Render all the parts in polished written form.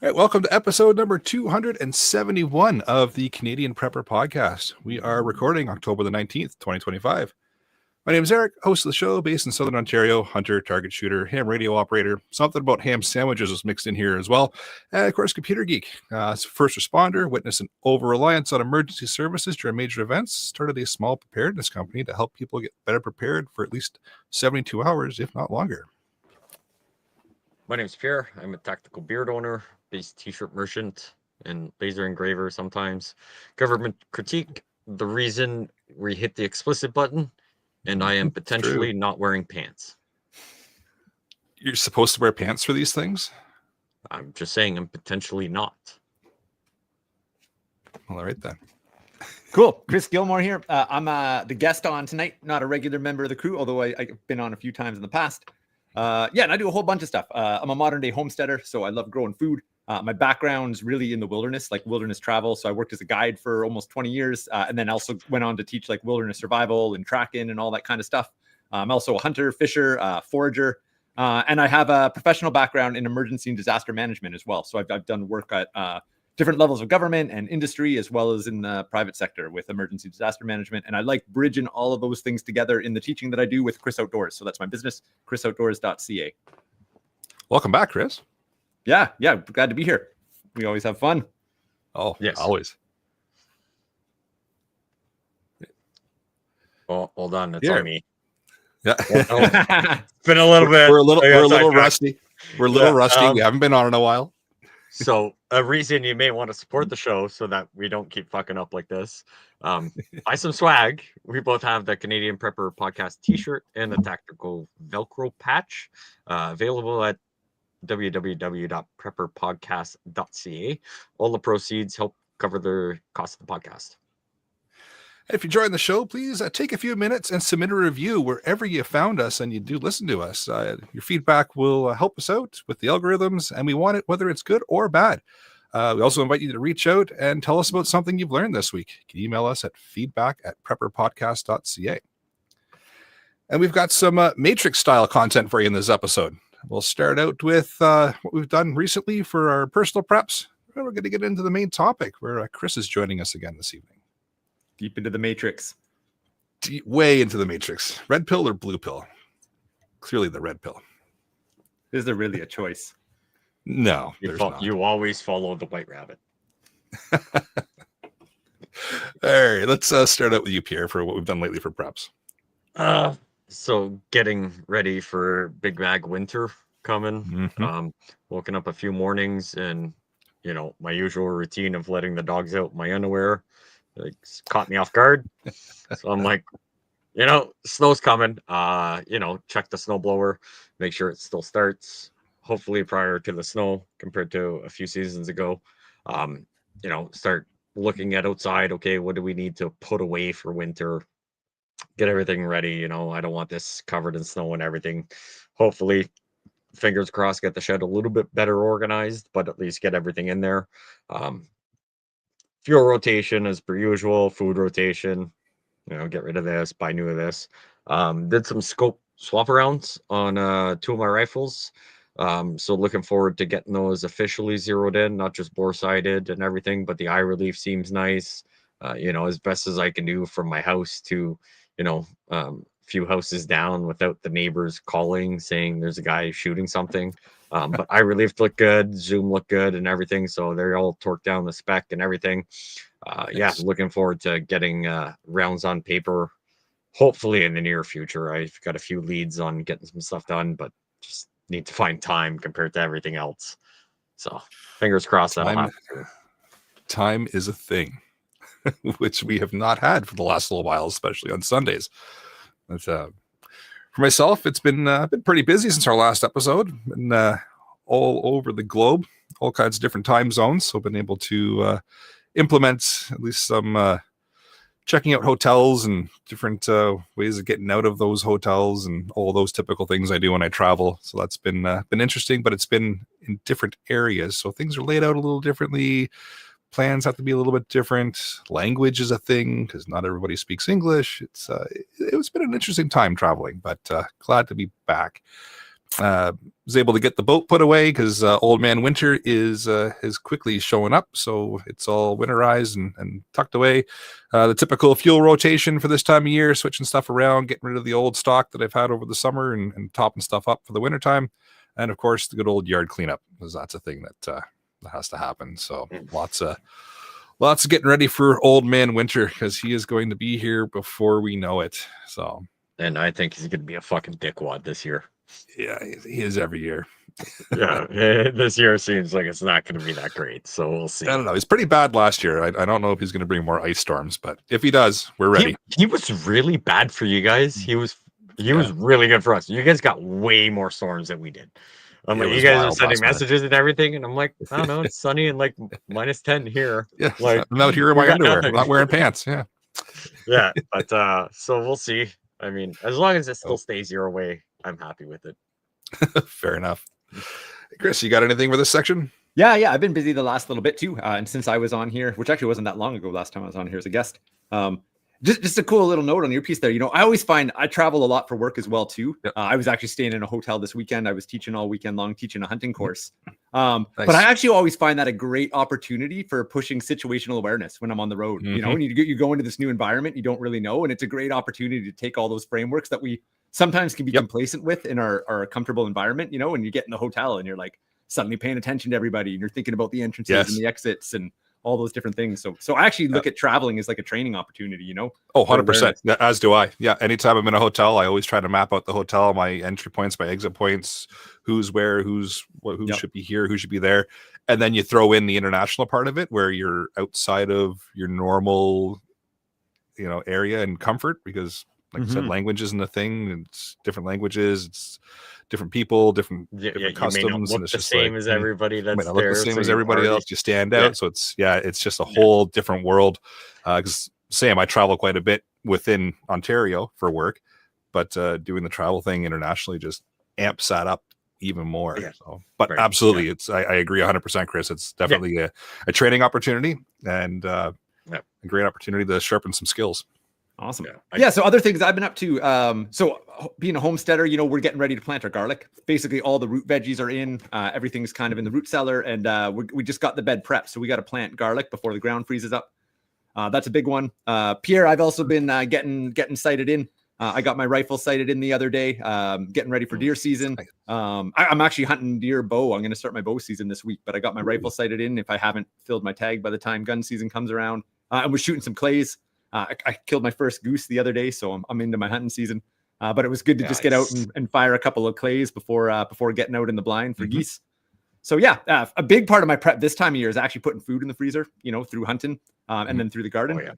All right, welcome to episode number 271 of the Canadian Prepper Podcast. We are recording October the 19th, 2025. My name is Eric, host of the show, based in Southern Ontario, hunter, target shooter, ham radio operator. Something about ham sandwiches was mixed in here as well. And of course, computer geek. First responder, witnessed an over-reliance on emergency services during major events, started a small preparedness company to help people get better prepared for at least 72 hours, if not longer. My name's Pierre. I'm a tactical beard owner, based t-shirt merchant, and laser engraver sometimes. Government critique, the reason we hit the explicit button, and I am potentially not wearing pants. You're supposed to wear pants for these things? I'm just saying I'm potentially not. Well, all right then. Cool. Chris Gilmour here. I'm the guest on tonight, not a regular member of the crew, although I've been on a few times in the past. And I do a whole bunch of stuff. I'm a modern day homesteader, so I love growing food. My background's really in the wilderness, like wilderness travel. So I worked as a guide for almost 20 years, and then also went on to teach like wilderness survival and tracking and all that kind of stuff. I'm also a hunter, fisher, forager, and I have a professional background in emergency and disaster management as well. So I've done work at different levels of government and industry, as well as in the private sector with emergency disaster management. And I like bridging all of those things together in the teaching that I do with Chris Outdoors. So that's my business, chrisoutdoors.ca. Welcome back, Chris. Yeah. Glad to be here. We always have fun. Oh, yes. Always. Oh, hold on. It's Here. on me. Yeah. It's been a little bit. We're a little rusty. We're a little rusty. We haven't been on in a while. So a reason you may want to support the show so that we don't keep fucking up like this. Buy some swag. We both have the Canadian Prepper Podcast t-shirt and the tactical Velcro patch available at www.prepperpodcast.ca. All the proceeds help cover the cost of the podcast. If you join the show, please take a few minutes and submit a review wherever you found us and you do listen to us. Your feedback will help us out with the algorithms, and we want it whether it's good or bad. We also invite you to reach out and tell us about something you've learned this week. You can email us at feedback@prepperpodcast.ca. And we've got some Matrix-style content for you in this episode. We'll start out with what we've done recently for our personal preps. We're going to get into the main topic where Chris is joining us again this evening. Deep into the matrix. Way into the matrix. Red pill or blue pill? Clearly the red pill. Is there really a choice? No, there's not. You always follow the white rabbit. All right, let's start out with you, Pierre, for what we've done lately for preps. So getting ready for big bag winter coming. Mm-hmm. Woken up a few mornings and, my usual routine of letting the dogs out in my underwear caught me off guard. So I'm like, snow's coming. Check the snowblower, make sure it still starts, hopefully prior to the snow compared to a few seasons ago. Start looking at outside. Okay, what do we need to put away for winter? Get everything ready. I don't want this covered in snow and everything. Hopefully, fingers crossed, get the shed a little bit better organized, but at least get everything in there. Fuel rotation as per usual, food rotation, get rid of this, buy new of this. Did some scope swap arounds on 2 of my rifles. So looking forward to getting those officially zeroed in, not just bore sighted and everything, but the eye relief seems nice. As best as I can do from my house to, few houses down without the neighbors calling saying there's a guy shooting something. But eye relief looked good, zoom looked good and everything. So they're all torqued down the spec and everything. Nice. Looking forward to getting rounds on paper, hopefully in the near future. I've got a few leads on getting some stuff done, but just need to find time compared to everything else. So fingers crossed that'll happen. Time is a thing, which we have not had for the last little while, especially on Sundays. But, for myself, it's been pretty busy since our last episode, and all over the globe, all kinds of different time zones. So I've been able to implement at least some checking out hotels and different ways of getting out of those hotels and all those typical things I do when I travel. So that's been interesting, but it's been in different areas. So things are laid out a little differently. Plans have to be a little bit different. Language is a thing because not everybody speaks English. It's been an interesting time traveling, but glad to be back. was able to get the boat put away because Old Man Winter is quickly showing up. So it's all winterized and tucked away. The typical fuel rotation for this time of year, switching stuff around, getting rid of the old stock that I've had over the summer and topping stuff up for the wintertime. And of course, the good old yard cleanup, because that's a thing that has to happen. So lots of getting ready for Old Man Winter, because he is going to be here before we know it. So, and I think he's going to be a fucking dickwad this year. Yeah, he is every year. Yeah, this year seems like it's not going to be that great. So we'll see. I don't know. He's pretty bad last year. I don't know if he's going to bring more ice storms, but if he does, we're ready. He was really bad for you guys. He was really good for us. You guys got way more storms than we did. Like, you guys are sending messages and everything, and I'm like, I don't know, it's sunny and like -10 here. Yeah, like I'm out here in my underwear. I'm not wearing pants. Yeah. Yeah, but so we'll see. I mean, as long as it still stays your way, I'm happy with it. Fair enough. Chris, you got anything for this section? Yeah, I've been busy the last little bit too. And since I was on here, which actually wasn't that long ago, last time I was on here as a guest, just a cool little note on your piece there. I always find I travel a lot for work as well too. Yep. I was actually staying in a hotel this weekend. I was teaching all weekend long, teaching a hunting course. Nice. But I actually always find that a great opportunity for pushing situational awareness when I'm on the road. When you go into this new environment, you don't really know, and it's a great opportunity to take all those frameworks that we sometimes can be complacent with in our comfortable environment. When you get in the hotel and you're like suddenly paying attention to everybody, and you're thinking about the entrances and the exits and all those different things. So I actually look at traveling as like a training opportunity, Oh, 100%. As do I. Yeah. Anytime I'm in a hotel, I always try to map out the hotel, my entry points, my exit points, who's where, who should be here, who should be there. And then you throw in the international part of it, where you're outside of your normal, area and comfort, because like I said, language isn't a thing. It's different languages. It's different people, different customs, may not look and it's the just same as everybody that's look there. the same as everybody else. You stand out, so it's just a whole different world. Because Sam, I travel quite a bit within Ontario for work, but doing the travel thing internationally just amps that up even more. Yeah. So, but absolutely, I agree 100%, Chris. It's definitely a training opportunity and a great opportunity to sharpen some skills. Awesome. So other things I've been up to. So being a homesteader, we're getting ready to plant our garlic. Basically, all the root veggies are in. Everything's kind of in the root cellar, and we just got the bed prepped. So we got to plant garlic before the ground freezes up. That's a big one. Pierre, I've also been getting sighted in. I got my rifle sighted in the other day. Getting ready for deer season. I'm actually hunting deer bow. I'm going to start my bow season this week, but I got my rifle sighted in. If I haven't filled my tag by the time gun season comes around, and we're shooting some clays. I killed my first goose the other day, so I'm into my hunting season. But it was good to just get out and fire a couple of clays before getting out in the blind for geese. So a big part of my prep this time of year is actually putting food in the freezer, through hunting and then through the garden.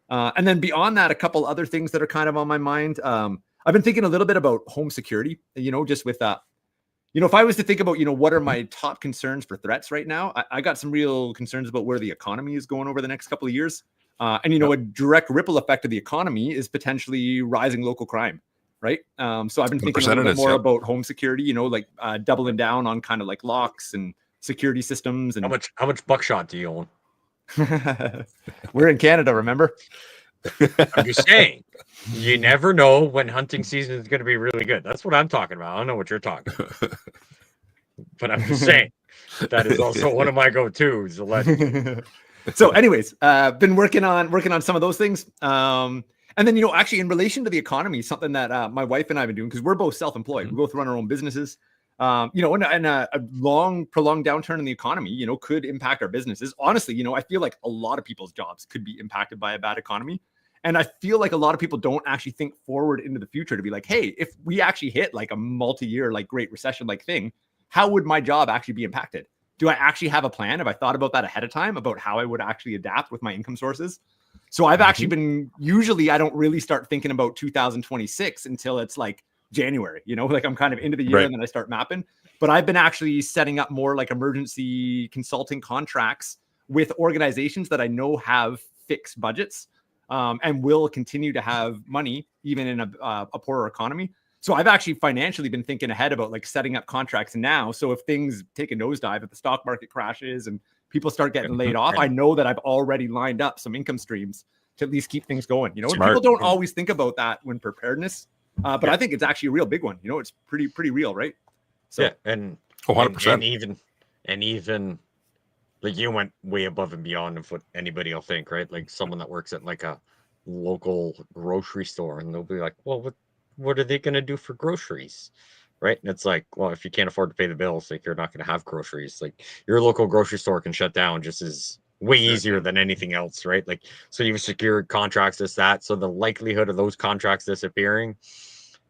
And then beyond that, a couple other things that are kind of on my mind. I've been thinking a little bit about home security, just with that. If I was to think about, what are my top concerns for threats right now, I got some real concerns about where the economy is going over the next couple of years. And a direct ripple effect of the economy is potentially rising local crime, right? So I've been thinking a little bit more about home security, doubling down on kind of like locks and security systems. And how much buckshot do you own? We're in Canada, remember? I'm just saying, you never know when hunting season is going to be really good. That's what I'm talking about. I don't know what you're talking about, but I'm just saying that is also one of my go-tos. So anyways, been working on some of those things. And then, actually in relation to the economy, something that my wife and I have been doing, because we're both self-employed. We both run our own businesses. And a long, prolonged downturn in the economy, could impact our businesses. Honestly, I feel like a lot of people's jobs could be impacted by a bad economy. And I feel like a lot of people don't actually think forward into the future to be like, hey, if we actually hit like a multi-year, like Great Recession like thing, how would my job actually be impacted? Do I actually have a plan? Have I thought about that ahead of time about how I would actually adapt with my income sources? So I've actually usually I don't really start thinking about 2026 until it's like January, like I'm kind of into the year and then I start mapping. But I've been actually setting up more like emergency consulting contracts with organizations that I know have fixed budgets and will continue to have money even in a poorer economy. So I've actually financially been thinking ahead about like setting up contracts now. So if things take a nosedive, if the stock market crashes and people start getting laid off, I know that I've already lined up some income streams to at least keep things going. And people don't always think about that when preparedness, but I think it's actually a real big one. It's pretty real, right? So yeah, and Oh, and, 100%. and even like you went way above and beyond of what anybody will think, right? Like someone that works at like a local grocery store, and they'll be like, "Well, what are they going to do for groceries?" Right? And it's like, well, if you can't afford to pay the bills, like you're not going to have groceries. Like your local grocery store can shut down just as way easier than anything else, right? Like so you've secured contracts, this that. So the likelihood of those contracts disappearing,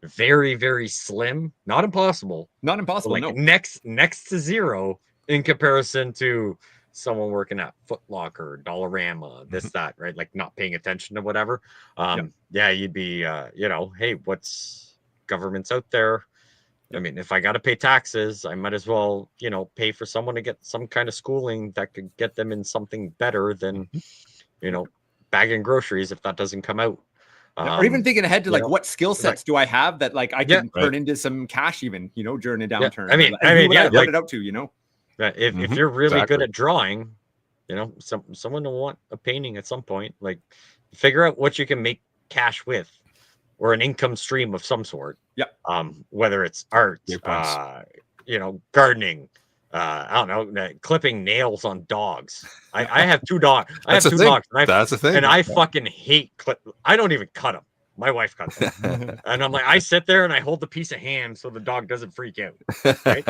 very very slim, not impossible, not but impossible. like No. next to zero in comparison to someone working at Foot Locker, Dollarama, this that, right? Like not paying attention to whatever. Yeah, you'd be hey, what's government's out there? I mean, if I got to pay taxes, I might as well, pay for someone to get some kind of schooling that could get them in something better than, bagging groceries if that doesn't come out. Or even thinking ahead to like, what skill it's like- sets do I have that like I Yeah. can turn into some cash even, during a Yeah, downturn? I mean, and who would I yeah, run like- it out to, if you're really good exactly. at drawing, someone will want a painting at some point. Like, figure out what you can make cash with, or an income stream of some sort. Yeah. Whether it's art, Great points. gardening, I don't know, clipping nails on dogs. I have two dogs. I have That's a two thing. dogs. That's a thing. And I fucking hate I don't even cut them. My wife cuts them. And I'm like, I sit there and I hold the piece of ham so the dog doesn't freak out. Right?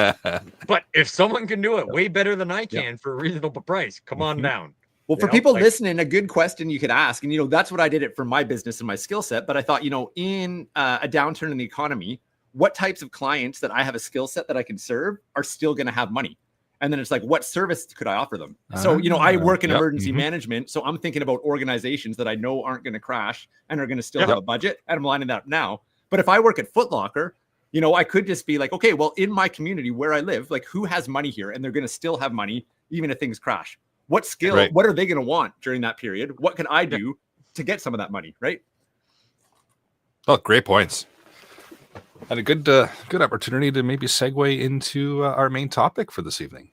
But if someone can do it way better than I can for a reasonable price, come on down. Well, for people listening, a good question you could ask, and that's what I did it for my business and my skill set. But I thought, in a downturn in the economy, what types of clients that I have a skill set that I can serve are still going to have money? And then it's like, what service could I offer them? So, I work in emergency management. So I'm thinking about organizations that I know aren't going to crash and are going to still have a budget. And I'm lining that up now. But if I work at Foot Locker, I could just be like, okay, well, in my community where I live, like who has money here? And they're going to still have money, even if things crash. What skill, what are they going to want during that period? What can I do to get some of that money? Right. Oh, great points. And a good opportunity to maybe segue into our main topic for this evening.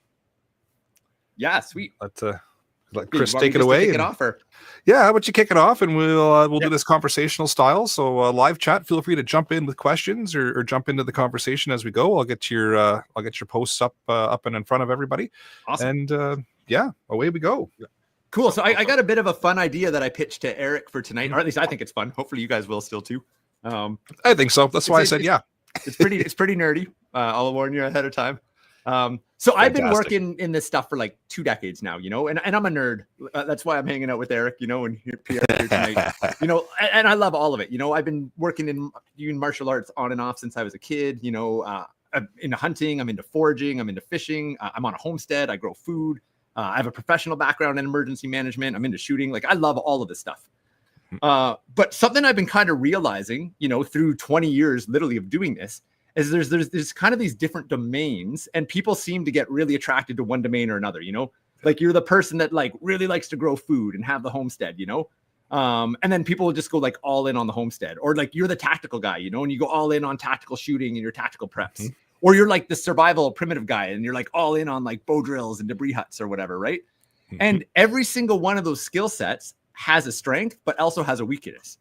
Yeah, sweet. Let Chris take it away. Kick it off, or? Yeah, how about you kick it off, and we'll do this conversational style. So live chat, feel free to jump in with questions or jump into the conversation as we go. I'll get your posts up and in front of everybody. Awesome. And away we go. Cool. So I got a bit of a fun idea that I pitched to Eric for tonight, or at least I think it's fun. Hopefully you guys will still too. I think so. That's why I said yeah. It's pretty nerdy. I'll warn you ahead of time. So I've been working in this stuff for like 2 decades now, and I'm a nerd. That's why I'm hanging out with Eric, and Pierre here tonight, and I love all of it. I've been working in doing martial arts on and off since I was a kid. I'm into hunting, I'm into foraging, I'm into fishing. I'm on a homestead. I grow food. I have a professional background in emergency management. I'm into shooting. Like I love all of this stuff. But something I've been kind of realizing, through 20 years literally of doing this is there's kind of these different domains, and people seem to get really attracted to one domain or another, like you're the person that like really likes to grow food and have the homestead, and then people will just go like all in on the homestead, or like you're the tactical guy, and you go all in on tactical shooting and your tactical preps, or you're like the survival primitive guy and you're like all in on like bow drills and debris huts or whatever. Right. And every single one of those skill sets has a strength, but also has a weakness.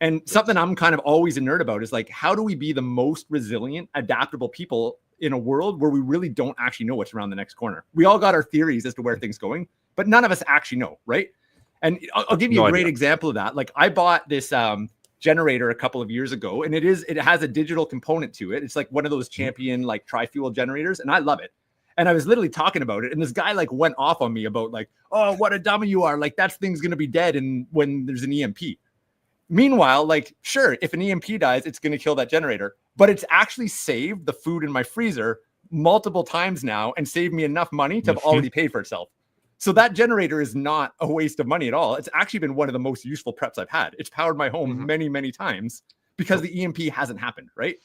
And something I'm kind of always a nerd about is like, how do we be the most resilient, adaptable people in a world where we really don't actually know what's around the next corner? We all got our theories as to where things going, but none of us actually know, right? And I'll give you a great example of that. Like I bought this generator a couple of years ago, and it has a digital component to it. It's like one of those champion like tri-fuel generators, and I love it. And I was literally talking about it, and this guy like went off on me about like, oh, what a dummy you are. Like that thing's gonna be dead and when there's an EMP. Meanwhile, like, sure, if an EMP dies, it's going to kill that generator, but it's actually saved the food in my freezer multiple times now and saved me enough money to have already paid for itself. So that generator is not a waste of money at all. It's actually been one of the most useful preps I've had. It's powered my home many, many times because the EMP hasn't happened, right?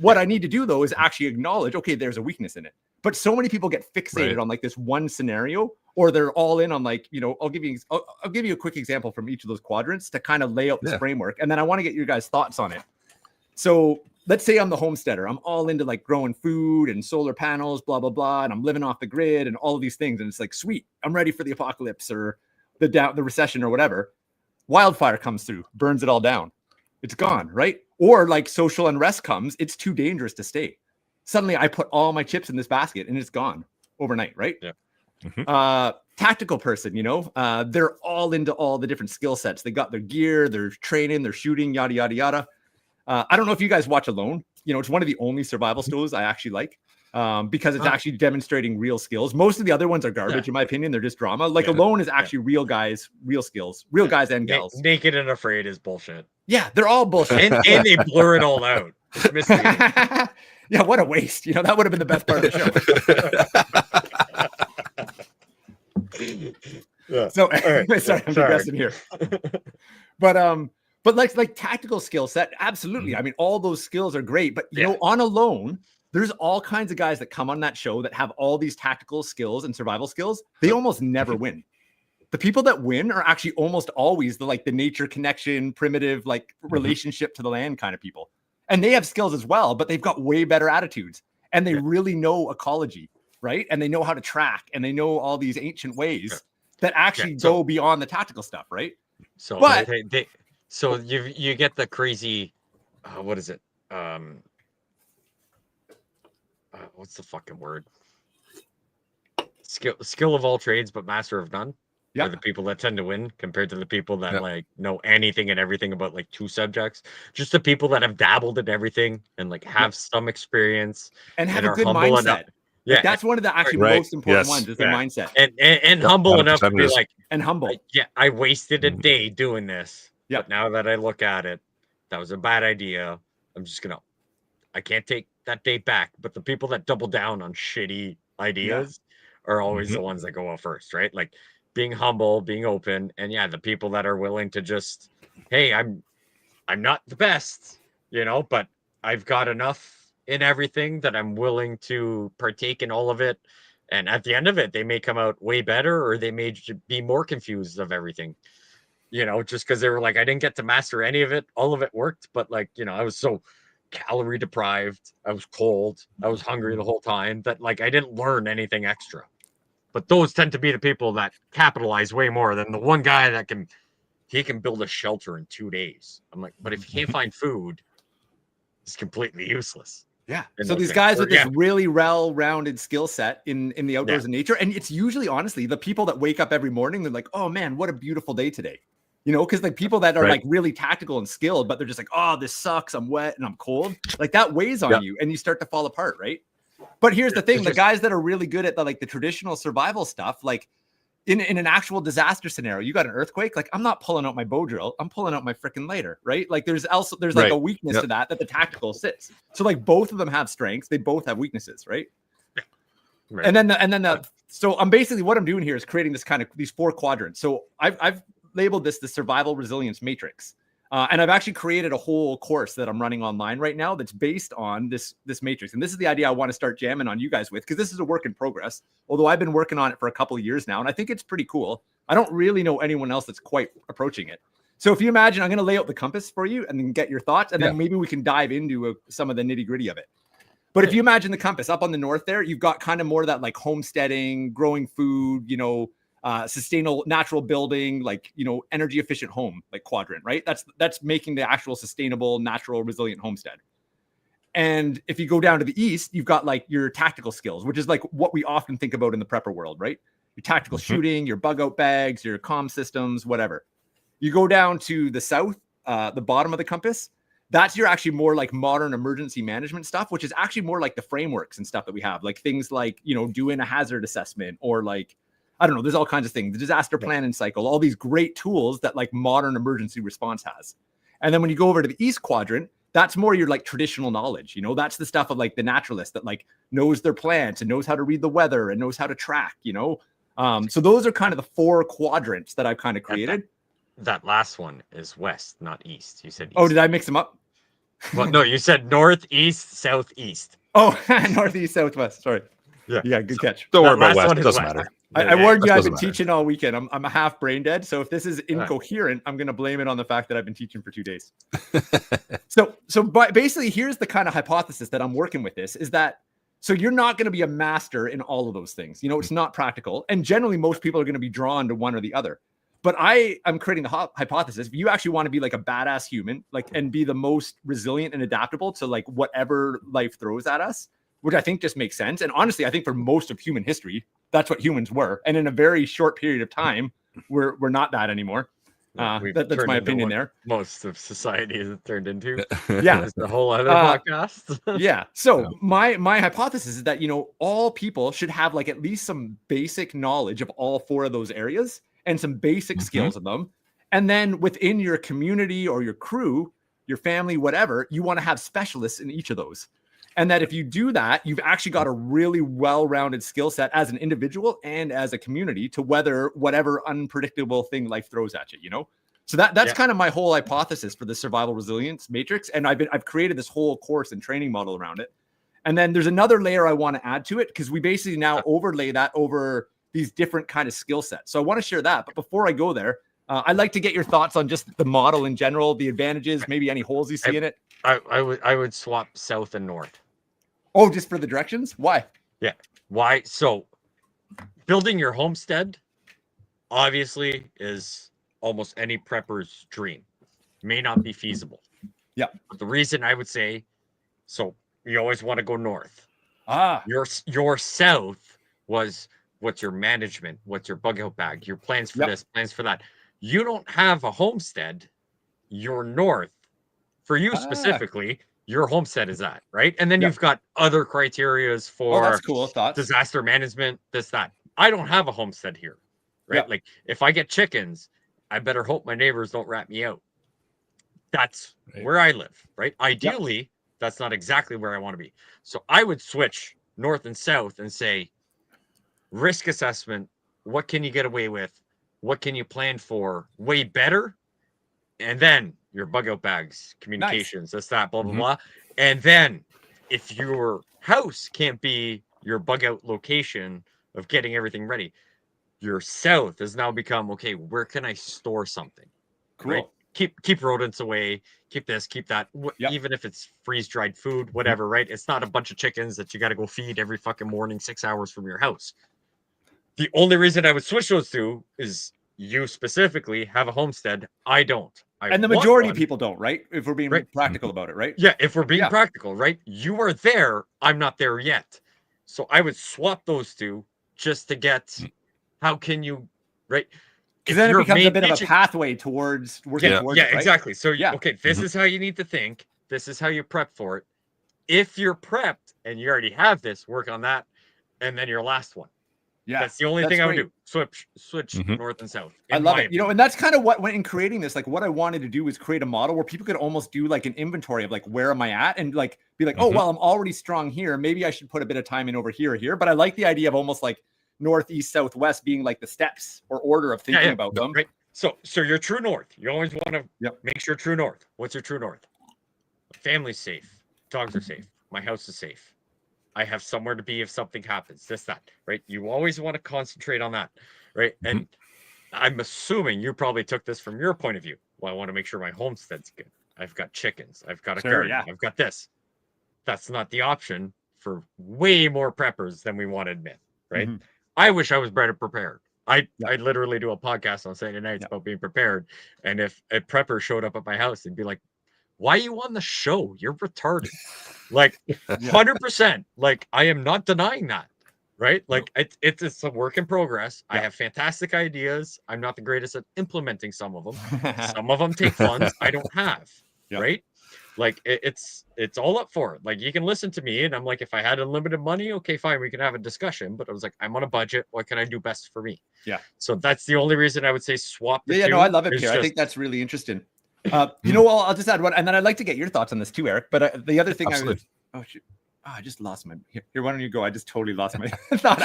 What I need to do, though, is actually acknowledge, okay, there's a weakness in it. But so many people get fixated on like this one scenario, or they're all in on like, I'll give you a quick example from each of those quadrants to kind of lay out this framework. And then I want to get your guys' thoughts on it. So let's say I'm the homesteader. I'm all into like growing food and solar panels, blah, blah, blah. And I'm living off the grid and all of these things. And it's like, sweet, I'm ready for the apocalypse or the recession or whatever. Wildfire comes through, burns it all down. It's gone, right? Or like social unrest comes, it's too dangerous to stay. Suddenly I put all my chips in this basket and it's gone overnight, right? Yeah. Tactical person, they're all into all the different skill sets. They got their gear, their training, their shooting, yada, yada, yada. I don't know if you guys watch Alone. It's one of the only survival shows I actually like because it's actually demonstrating real skills. Most of the other ones are garbage, in my opinion. They're just drama. Like Alone is actually real guys, real skills, real guys and gals. Naked and Afraid is bullshit. Yeah, they're all bullshit. And they blur it all out. It's misleading. Yeah, what a waste. That would have been the best part of the show. So anyway, sorry, I'm digressing here. But like tactical skill set, absolutely. I mean, all those skills are great, but you know, on Alone, there's all kinds of guys that come on that show that have all these tactical skills and survival skills. They almost never win. The people that win are actually almost always the nature connection, primitive, relationship to the land kind of people. And they have skills as well, but they've got way better attitudes and they really know ecology, right? And they know how to track and they know all these ancient ways that actually go beyond the tactical stuff, right? So, but so you get the crazy, what is it? What's the fucking word? Skill of all trades, but master of none. Yeah, are the people that tend to win compared to the people that know anything and everything about two subjects. Just the people that have dabbled in everything and have some experience and have a good mindset. Enough. Yeah, that's one of the actually most important ones is the mindset. And humble enough to be and humble. I wasted a day doing this. Yeah. But now that I look at it, that was a bad idea. I can't take that day back. But the people that double down on shitty ideas are always the ones that go out first, right? Being humble, being open, and the people that are willing to just, hey, I'm not the best, but I've got enough in everything that I'm willing to partake in all of it. And at the end of it, they may come out way better, or they may be more confused of everything, just because they were I didn't get to master any of it. All of it worked, but I was so calorie deprived. I was cold. I was hungry the whole time that I didn't learn anything extra. But those tend to be the people that capitalize way more than the one guy that can build a shelter in 2 days. I'm but if you can't find food, it's completely useless. Yeah. So these guys with this really well-rounded skill set in the outdoors and nature, and it's usually honestly the people that wake up every morning, they're oh man, what a beautiful day today. Because people that are really tactical and skilled, but they're just oh, this sucks. I'm wet and I'm cold. That weighs on you and you start to fall apart, right? But here's the thing: the guys that are really good at the traditional survival stuff, in an actual disaster scenario, you got an earthquake. I'm not pulling out my bow drill; I'm pulling out my freaking lighter, right? There's a weakness to that the tactical sits. So both of them have strengths; they both have weaknesses, right? Right. And then so I'm basically what I'm doing here is creating these 4 quadrants. So I've labeled this the survival resilience matrix. And I've actually created a whole course that I'm running online right now that's based on this matrix. And this is the idea I want to start jamming on you guys with, because this is a work in progress, although I've been working on it for a couple of years now. And I think it's pretty cool. I don't really know anyone else that's quite approaching it. So if you imagine, I'm going to lay out the compass for you and then get your thoughts. And then maybe we can dive into some of the nitty gritty of it. But if you imagine the compass up on the north there, you've got kind of more of that homesteading, growing food, sustainable natural building, energy efficient home, quadrant, right? That's making the actual sustainable, natural, resilient homestead. And if you go down to the east, you've got your tactical skills, which is what we often think about in the prepper world, right? Your tactical shooting, your bug out bags, your comm systems, whatever. You go down to the south, the bottom of the compass, that's your actually more modern emergency management stuff, which is actually more the frameworks and stuff that we have, things doing a hazard assessment or I don't know, there's all kinds of things, the disaster planning cycle, all these great tools that modern emergency response has. And then when you go over to the east quadrant, that's more your traditional knowledge. That's the stuff of the naturalist that knows their plants and knows how to read the weather and knows how to track, so those are kind of the 4 quadrants that I've kind of created. That last one is west, not east. You said east. Oh, did I mix them up? Well, no, you said north, east, southeast. Oh, northeast, southwest. Sorry. Yeah, good catch. Don't worry about west. It doesn't matter. I warned you I've been teaching all weekend. I'm a half brain dead. So if this is incoherent, I'm going to blame it on the fact that I've been teaching for 2 days. So basically, here's the kind of hypothesis that I'm working with this is that, so you're not going to be a master in all of those things. It's not practical. And generally, most people are going to be drawn to one or the other. But I am creating the hypothesis. If you actually want to be a badass human, and be the most resilient and adaptable to whatever life throws at us, which I think just makes sense. And honestly, I think for most of human history, that's what humans were. And in a very short period of time, we're not that anymore. That's turned my into opinion what there. most of society has turned into. Yeah. It's a whole other podcast. Yeah. So my hypothesis is that, all people should have like at least some basic knowledge of all four of those areas and some basic skills of them. And then within your community or your crew, your family, whatever, you want to have specialists in each of those. And that if you do that, you've actually got a really well-rounded skill set as an individual and as a community to weather whatever unpredictable thing life throws at you, So that's kind of my whole hypothesis for the survival resilience matrix. And I've created this whole course and training model around it. And then there's another layer I want to add to it because we basically now overlay that over these different kind of skill sets. So I want to share that. But before I go there, I'd like to get your thoughts on just the model in general, the advantages, maybe any holes you see in it. I would swap south and north. Oh, just for the directions? Why? Yeah. Why? So building your homestead obviously is almost any prepper's dream. May not be feasible. Yeah. But the reason I would say, so you always want to go north. Your south was what's your management, what's your bug out bag, your plans for this, plans for that. You don't have a homestead. Your north, for you specifically, your homestead is that, right? And then you've got other criterias for that's cool. Thoughts? Disaster management, this, that. I don't have a homestead here, right? Like if I get chickens, I better hope my neighbors don't rat me out. That's where I live, right? Ideally, that's not exactly where I want to be. So I would switch north and south and say, risk assessment, what can you get away with? What can you plan for way better? And then your bug out bags, communications, this, that, blah, blah, blah. And then if your house can't be your bug out location of getting everything ready, your south has now become, okay, where can I store something? Cool. Right? Keep rodents away, keep this, keep that, even if it's freeze-dried food, whatever, right? It's not a bunch of chickens that you got to go feed every fucking morning 6 hours from your house. The only reason I would switch those two is you specifically have a homestead. I don't. And the majority of people don't, right? If we're being practical about it, right? Yeah, if we're being practical, right? You are there. I'm not there yet. So I would swap those two just to get, how can you, right? Because then it becomes a bit of a pathway towards working towards it, right? Exactly. So, okay, this is how you need to think. This is how you prep for it. If you're prepped and you already have this, work on that. And then your last one. Yeah, that's the only thing I would do. Switch north and south. I love it. And that's kind of what, when in creating this, like what I wanted to do was create a model where people could almost do like an inventory of like, where am I at? And like, be like, oh, well, I'm already strong here. Maybe I should put a bit of time in over here or here. But I like the idea of almost like north, east, south, west being like the steps or order of thinking about them. Right. So your true north, you always want to make sure true north. What's your true north? Family's safe. Dogs are safe. My house is safe. I have somewhere to be if something happens, this, that, right? You always want to concentrate on that, right? And I'm assuming you probably took this from your point of view. Well, I want to make sure my homestead's good. I've got chickens. I've got a garden. I've got this. That's not the option for way more preppers than we want to admit, right? I wish I was better prepared. I literally do a podcast on Saturday nights about being prepared. And if a prepper showed up at my house, they'd be like, why are you on the show? You're retarded. Like 100%. Like I am not denying that. Right. Like it's a work in progress. I have fantastic ideas. I'm not the greatest at implementing some of them. Some of them take funds I don't have. Right. Like it's all up for it. Like you can listen to me and I'm like, if I had unlimited money, okay, fine, we can have a discussion. But I was like, I'm on a budget. What can I do best for me? Yeah. So that's the only reason I would say swap the two. No, I love it, Pierre. I think that's really interesting. You know, I'll just add one, and then I'd like to get your thoughts on this too, Eric. But the other thing I just lost my here. Why don't you go? I just totally lost my thought.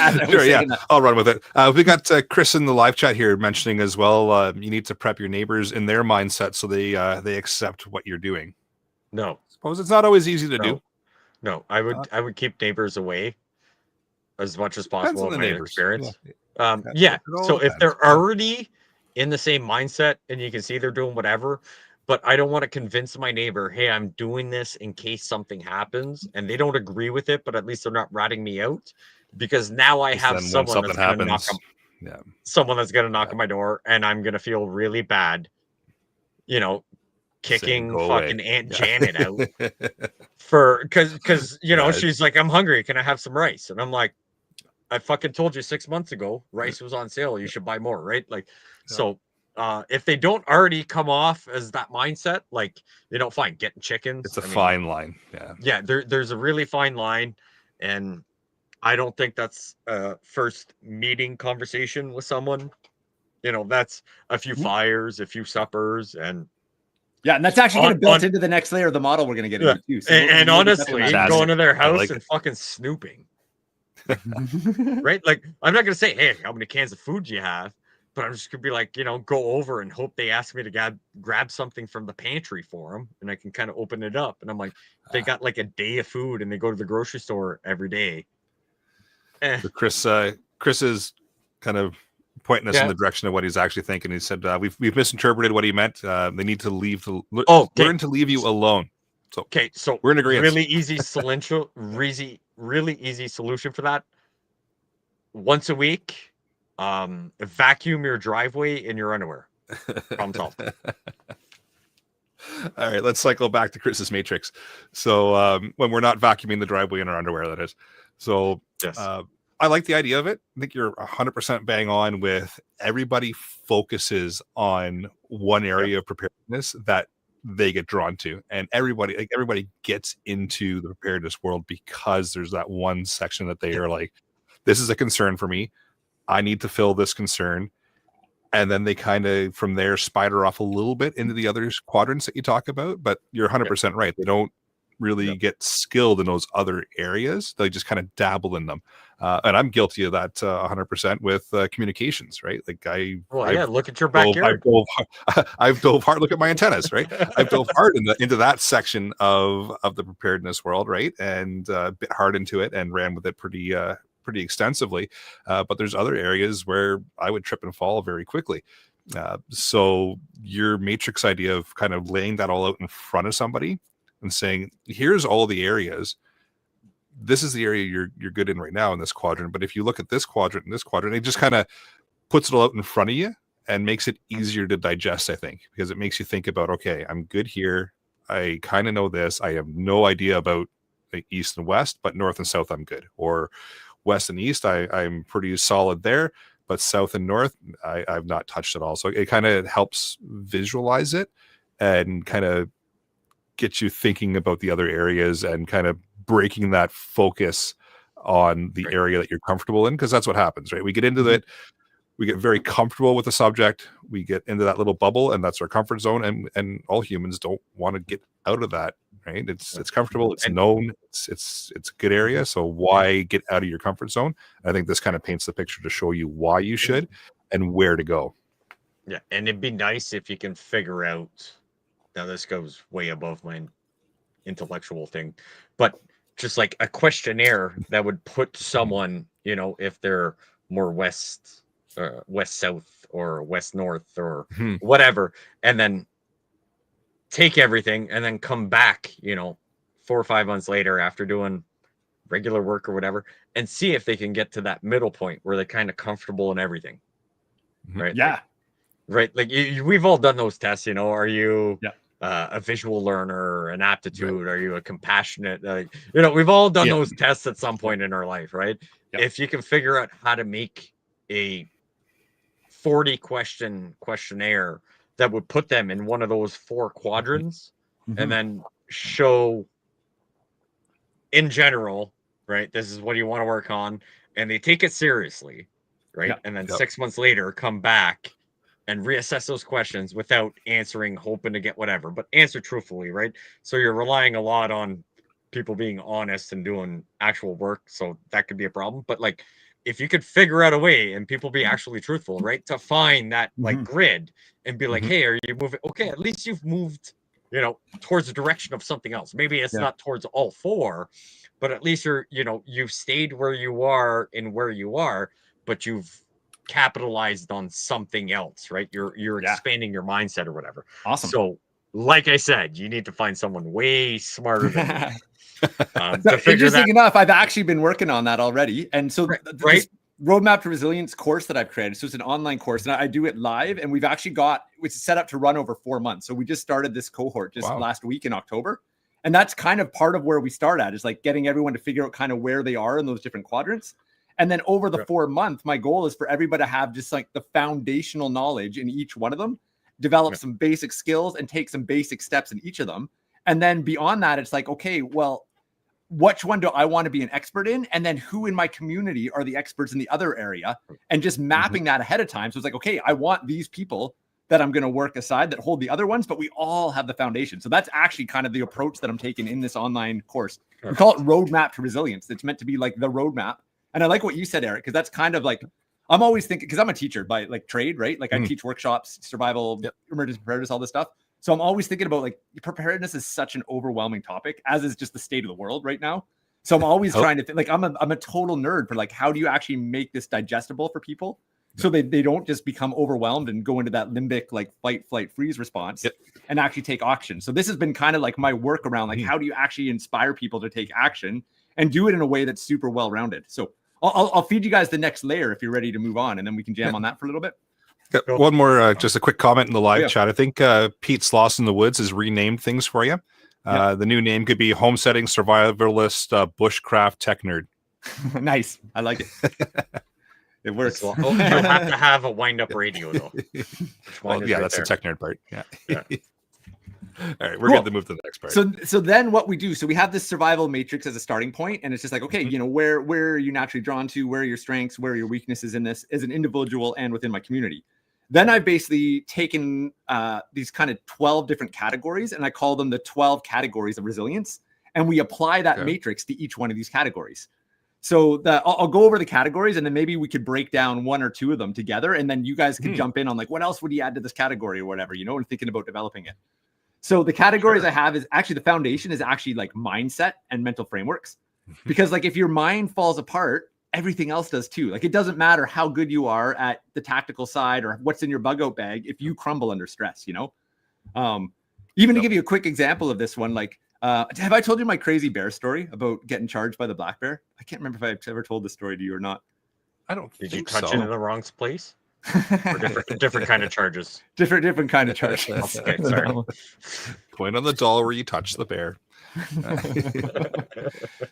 I'll run with it. We got Chris in the live chat here mentioning as well. You need to prep your neighbors in their mindset so they accept what you're doing. No, suppose it's not always easy to do. No, I would keep neighbors away as much as possible in my experience. So if they're already in the same mindset and you can see they're doing whatever, but I don't want to convince my neighbor, hey, I'm doing this in case something happens, and they don't agree with it, but at least they're not ratting me out, because now I have someone that's going to knock on my door, and I'm going to feel really bad, kicking "Go fucking away." Aunt Yeah. Janet out because you know Yeah, she's like, I'm hungry. Can I have some rice? And I'm like, I fucking told you 6 months ago, rice was on sale. You should buy more, right? Like, Yeah. so if they don't already come off as that mindset, like, you know, fine, getting chickens. It's a I mean, fine line. Yeah. yeah, there's a really fine line, and I don't think that's a first meeting conversation with someone. You know, that's a few fires, a few suppers, and Yeah, and that's actually going to build on into the next layer of the model we're going to get yeah. into too. So And we'll be touching on honestly, that. going to their I house like and it. fucking snooping. Right? Like, I'm not gonna say, hey, how many cans of food do you have? But I'm just gonna be like, you know, go over and hope they ask me to grab something from the pantry for them, and I can kind of open it up. And I'm like, they got like a day of food, and they go to the grocery store every day. So Chris is kind of pointing us in Yeah. the direction of what he's actually thinking. He said, we've misinterpreted what he meant. They need to Oh, okay. learn to leave you alone. So Okay, so we're in agreement. really easy solution for that. Once a week, vacuum your driveway in your underwear. Problem solved. All right, let's cycle back to Chris's matrix. So when we're not vacuuming the driveway in our underwear, that is. So Yes. I like the idea of it. I think you're 100% bang on with everybody focuses on one area of preparedness that they get drawn to, and everybody gets into the preparedness world because there's that one section that they are like, this is a concern for me. I need to fill this concern. And then they kind of from there spider off a little bit into the other quadrants that you talk about. But you're 100% right. They don't really get skilled in those other areas. They just kind of dabble in them. And I'm guilty of that 100% with communications, right? Like look at your backyard. I've dove hard. Look at my antennas, right? I've dove hard into that section of the preparedness world, right? And bit hard into it and ran with it pretty extensively. But there's other areas where I would trip and fall very quickly. So your matrix idea of kind of laying that all out in front of somebody and saying, here's all the areas. This is the area you're good in right now in this quadrant. But if you look at this quadrant and this quadrant, it just kind of puts it all out in front of you and makes it easier to digest, I think, because it makes you think about, okay, I'm good here. I kind of know this. I have no idea about the east and west, but north and south, I'm good. Or west and east, I'm pretty solid there. But south and north, I've not touched at all. So it kind of helps visualize it and kind of get you thinking about the other areas and kind of breaking that focus on the area that you're comfortable in, because that's what happens, right? We get into it, we get very comfortable with the subject, we get into that little bubble, and that's our comfort zone, and all humans don't want to get out of that, right? It's comfortable, it's known, it's a good area, so why get out of your comfort zone? I think this kind of paints the picture to show you why you should and where to go. Yeah, and it'd be nice if you can figure out, now this goes way above my intellectual thing, but just like a questionnaire that would put someone, you know, if they're more west south or west north or whatever, and then take everything and then come back, you know, 4 or 5 months later after doing regular work or whatever, and see if they can get to that middle point where they're kind of comfortable in everything. Right? Yeah. Like we've all done those tests, you know. Are you a visual learner, an aptitude? Are you a compassionate? You know, we've all done those tests at some point in our life, right? If you can figure out how to make a 40 question questionnaire that would put them in one of those 4 quadrants, and then show in general, right, this is what you want to work on, and they take it seriously, right? And then 6 months later come back and reassess those questions without answering, hoping to get whatever, but answer truthfully, right? So you're relying a lot on people being honest and doing actual work. So that could be a problem. But like, if you could figure out a way and people be actually truthful, right? To find that like grid and be like, hey, are you moving? Okay, at least you've moved, you know, towards the direction of something else. Maybe it's not towards all 4, but at least you're, you know, you've stayed where you are and where you are, but you've capitalized on something else, right? You're expanding your mindset or whatever. Awesome. So like I said, you need to find someone way smarter than me. So interesting enough, I've actually been working on that already, and so Roadmap to Resilience course that I've created. So it's an online course, and I do it live. And we've actually it's set up to run over 4 months. So we just started this cohort just last week in October. And that's kind of part of where we start at, is like getting everyone to figure out kind of where they are in those different quadrants. And then over the 4 month, my goal is for everybody to have just like the foundational knowledge in each one of them, develop some basic skills and take some basic steps in each of them. And then beyond that, it's like, okay, well, which one do I want to be an expert in? And then who in my community are the experts in the other area? And just mapping that ahead of time. So it's like, okay, I want these people that I'm going to work aside that hold the other ones, but we all have the foundation. So that's actually kind of the approach that I'm taking in this online course. We call it Roadmap to Resilience. It's meant to be like the roadmap. And I like what you said, Eric, because that's kind of like, I'm always thinking, because I'm a teacher by like trade, right? Like I teach workshops, survival, emergency preparedness, all this stuff. So I'm always thinking about like preparedness is such an overwhelming topic, as is just the state of the world right now. So I'm always trying to think, like, I'm a total nerd for like, how do you actually make this digestible for people so they don't just become overwhelmed and go into that limbic like fight, flight, freeze response and actually take action. So this has been kind of like my work around like, how do you actually inspire people to take action and do it in a way that's super well-rounded. So I'll feed you guys the next layer if you're ready to move on, and then we can jam on that for a little bit. One more, just a quick comment in the live chat. I think Pete's Lost in the Woods has renamed things for you. The new name could be Homesteading Survivalist Bushcraft Tech Nerd. Nice. I like it. It works. You'll have to have a wind-up radio, though. Well, that's the tech nerd part. Yeah. All right, we're going to move to the next part. So then what we do, so we have this survival matrix as a starting point, and it's just like, okay, you know, where are you naturally drawn to? Where are your strengths? Where are your weaknesses in this as an individual and within my community? Then I've basically taken these kind of 12 different categories, and I call them the 12 categories of resilience. And we apply that matrix to each one of these categories. So I'll go over the categories, and then maybe we could break down one or two of them together. And then you guys can jump in on like, what else would you add to this category or whatever, you know, and thinking about developing it. So the categories I have is actually the foundation is actually like mindset and mental frameworks, because like if your mind falls apart, everything else does too. Like it doesn't matter how good you are at the tactical side or what's in your bug out bag if you crumble under stress, you know. Even to give you a quick example of this one, like have I told you my crazy bear story about getting charged by the black bear? I can't remember if I've ever told this story to you or not. I don't Did think you touch so. it in the wrong place? Or different kind of charges. Different kind of charges. Okay, sorry. Point on the doll where you touch the bear.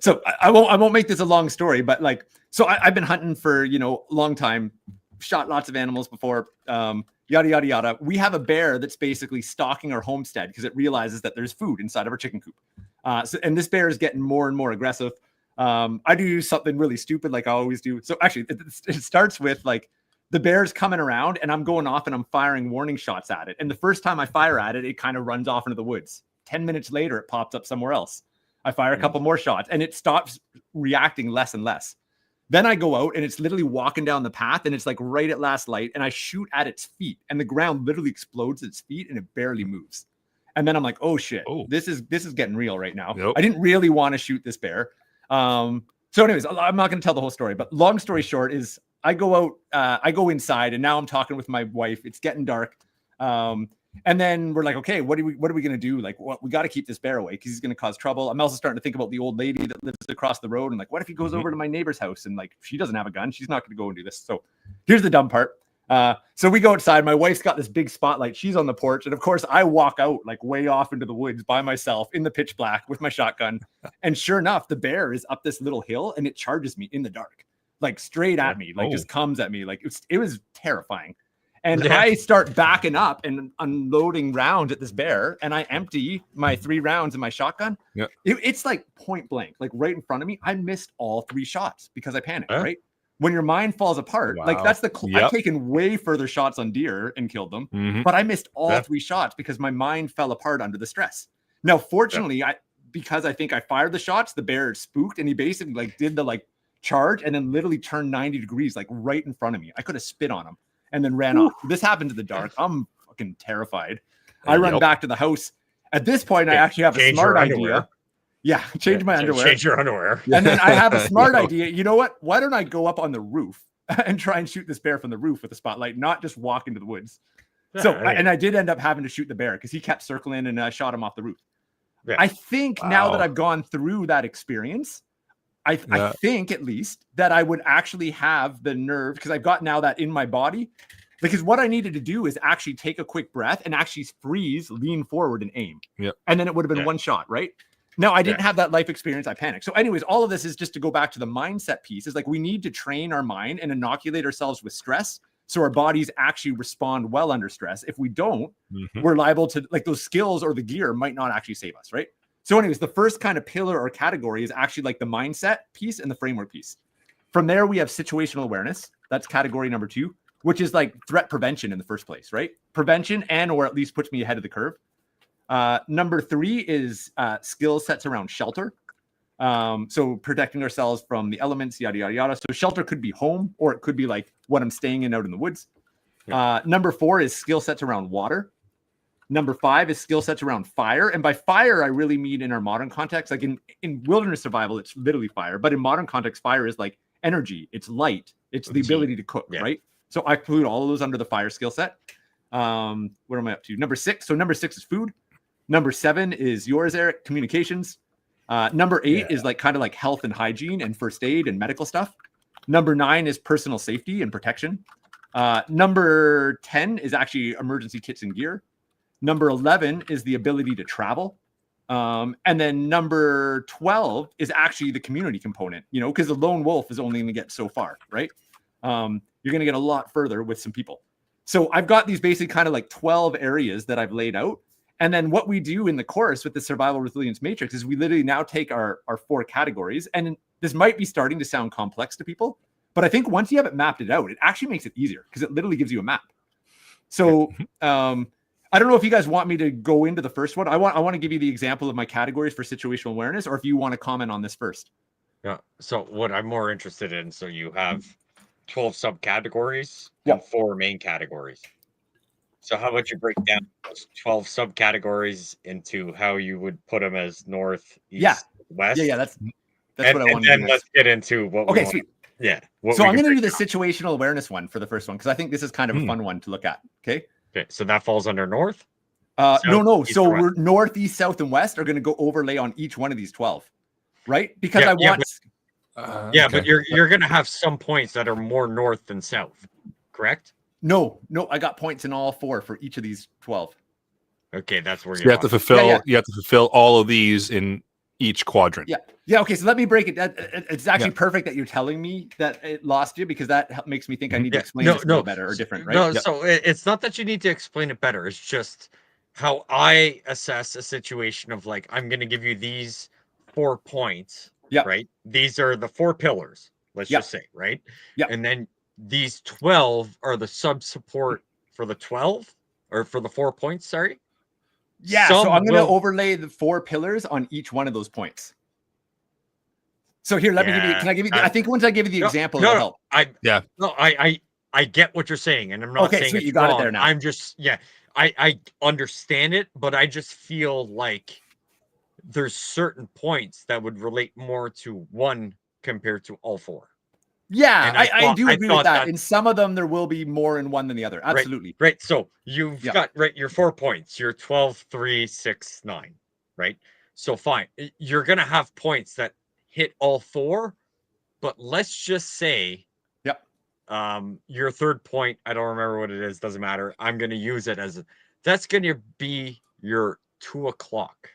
So I won't make this a long story, but like, so I've been hunting for, you know, a long time, shot lots of animals before, yada, yada, yada. We have a bear that's basically stalking our homestead because it realizes that there's food inside of our chicken coop. And this bear is getting more and more aggressive. I do something really stupid like I always do. So actually it starts with like, the bear's coming around and I'm going off and I'm firing warning shots at it. And the first time I fire at it, it kind of runs off into the woods. 10 minutes later, it pops up somewhere else. I fire a couple more shots and it stops reacting less and less. Then I go out and it's literally walking down the path and it's like right at last light and I shoot at its feet and the ground literally explodes at its feet and it barely moves. And then I'm like, oh shit, this is getting real right now. Yep. I didn't really want to shoot this bear. So anyways, I'm not going to tell the whole story, but long story short is I go out, I go inside, and now I'm talking with my wife. It's getting dark. And then we're like, okay, what are we going to do? Like, we got to keep this bear away because he's going to cause trouble. I'm also starting to think about the old lady that lives across the road. And like, what if he goes over to my neighbor's house and like, she doesn't have a gun. She's not going to go and do this. So here's the dumb part. So we go outside. My wife's got this big spotlight. She's on the porch. And of course I walk out like way off into the woods by myself in the pitch black with my shotgun. And sure enough, the bear is up this little hill and it charges me in the dark. Like straight at me, like just comes at me. Like it was terrifying. And I start backing up and unloading rounds at this bear. And I empty my 3 rounds in my shotgun. Yeah. It's like point blank, like right in front of me. I missed all 3 shots because I panicked, right? When your mind falls apart, like that's I've taken way further shots on deer and killed them, but I missed all 3 shots because my mind fell apart under the stress. Now, fortunately, because I think I fired the shots, the bear spooked and he basically like did the like charge and then literally turned 90 degrees like right in front of me. I could have spit on him and then ran off. This happened in the dark. I'm fucking terrified. I run back to the house. At this point, I actually have a smart idea. Yeah, change my underwear. Change your underwear. And then I have a smart idea. You know what? Why don't I go up on the roof and try and shoot this bear from the roof with a spotlight, not just walk into the woods? And I did end up having to shoot the bear because he kept circling and I shot him off the roof. I think now that I've gone through that experience, I think at least that I would actually have the nerve, because I've got now that in my body, because what I needed to do is actually take a quick breath and actually freeze, lean forward and aim. Yep. And then it would have been one shot, right? Now I didn't Yeah. have that life experience. I panicked. So anyways, all of this is just to go back to the mindset piece, is like we need to train our mind and inoculate ourselves with stress so our bodies actually respond well under stress. If we don't, we're liable to, like, those skills or the gear might not actually save us, right? So anyways, the first kind of pillar or category is actually like the mindset piece and the framework piece. From there, we have situational awareness. That's category number 2, which is like threat prevention in the first place, right? Prevention or at least puts me ahead of the curve. Number 3 is skill sets around shelter. So protecting ourselves from the elements, yada, yada, yada. So shelter could be home, or it could be like what I'm staying in out in the woods. Number 4 is skill sets around water. Number 5 is skill sets around fire. And by fire, I really mean in our modern context, like in wilderness survival, it's literally fire. But in modern context, fire is like energy, it's light, it's the ability to cook, right? So I include all of those under the fire skill set. What am I up to? Number 6. So number 6 is food. Number 7 is yours, Eric, communications. Number 8 is like kind of like health and hygiene and first aid and medical stuff. Number 9 is personal safety and protection. Number 10 is actually emergency kits and gear. Number 11 is the ability to travel. And then number 12 is actually the community component, you know, because the lone wolf is only going to get so far, right? You're going to get a lot further with some people. So I've got these basically kind of like 12 areas that I've laid out. And then what we do in the course with the survival resilience matrix is we literally now take our 4 categories. And this might be starting to sound complex to people, but I think once you have it mapped it out, it actually makes it easier because it literally gives you a map. So I don't know if you guys want me to go into the first one. I want to give you the example of my categories for situational awareness, or if you want to comment on this first. Yeah. So what I'm more interested in, so you have 12 subcategories and 4 main categories. So how about you break down those 12 subcategories into how you would put them as north, east, west? Yeah, that's what I want to do. And then let's get into what we want. Sweet. Yeah. So I'm going to do the situational awareness one for the first one, because I think this is kind of a fun one to look at. Okay. So that falls under north? No. So we're north, east, south, and west are going to go overlay on each one of these 12, right? Because I want... But you're going to have some points that are more north than south, correct? No, I got points in all 4 for each of these 12. Okay, that's where you have to fulfill. You have to fulfill all of these in each quadrant. Yeah. Okay, so let me break it. It's actually perfect that you're telling me that it lost you, because that makes me think I need to explain this a little better or different, right? No, so it's not that you need to explain it better. It's just how I assess a situation of, like, I'm going to give you these 4 points. Right. These are the 4 pillars. Let's just say, right. And then these 12 are the sub support for the 12 or for the 4 points. Sorry. Yeah. So I'm going to overlay the 4 pillars on each one of those points. So here, let me give you. Can I give you? I think once I give you the example, it'll help. I get what you're saying, and I'm not saying sweet, you got wrong. it there now. I'm just I understand it, but I just feel like there's certain points that would relate more to one compared to all 4. Yeah, I do agree with that. In some of them, there will be more in one than the other. Absolutely. Right. So you've got your 4 points, your 12, 3, 6, 9. Right. So fine. You're gonna have points that hit all 4, but let's just say, your third point, I don't remember what it is, doesn't matter. I'm gonna use it as that's gonna be your 2 o'clock.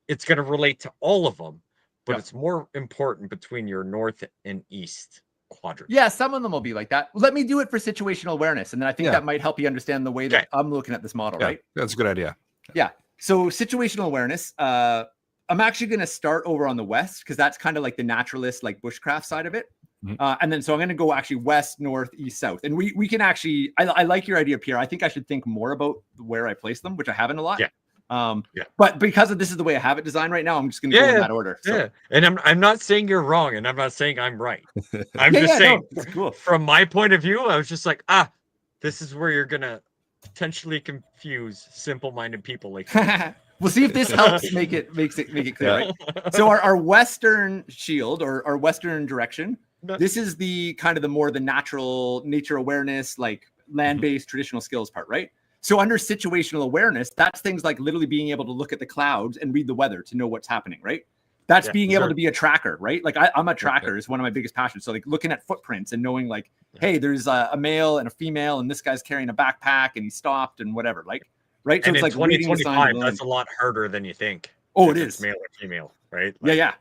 It's gonna relate to all of them. But it's more important between your north and east quadrant. Yeah, some of them will be like that. Let me do it for situational awareness, and then I think that might help you understand the way that I'm looking at this model, right? That's a good idea. Yeah. So situational awareness, I'm actually going to start over on the west, because that's kind of like the naturalist, like bushcraft side of it. And then so I'm going to go actually west, north, east, south. And we can actually, I like your idea, Pierre. I think I should think more about where I place them, which I haven't a lot. But because this is the way I have it designed right now, I'm just going to go in that order. So. And I'm not saying you're wrong, and I'm not saying I'm right. I'm just saying, from my point of view, I was just like, this is where you're going to potentially confuse simple-minded people like me. We'll see if this helps make it clear, right? So our western shield, or our western direction, this is the kind of the more the natural nature awareness, like land-based traditional skills part, right? So under situational awareness, that's things like literally being able to look at the clouds and read the weather to know what's happening, right? That's Yeah, being able sure. to be a tracker, right? Like I'm a tracker is one of my biggest passions. So like looking at footprints and knowing like, hey, there's a male and a female, and this guy's carrying a backpack and he stopped and whatever. Like, right? So And it's in like reading the signs of 2025, the that's land. a lot harder than you think. Oh, if it it's is. male or female, right? Yeah.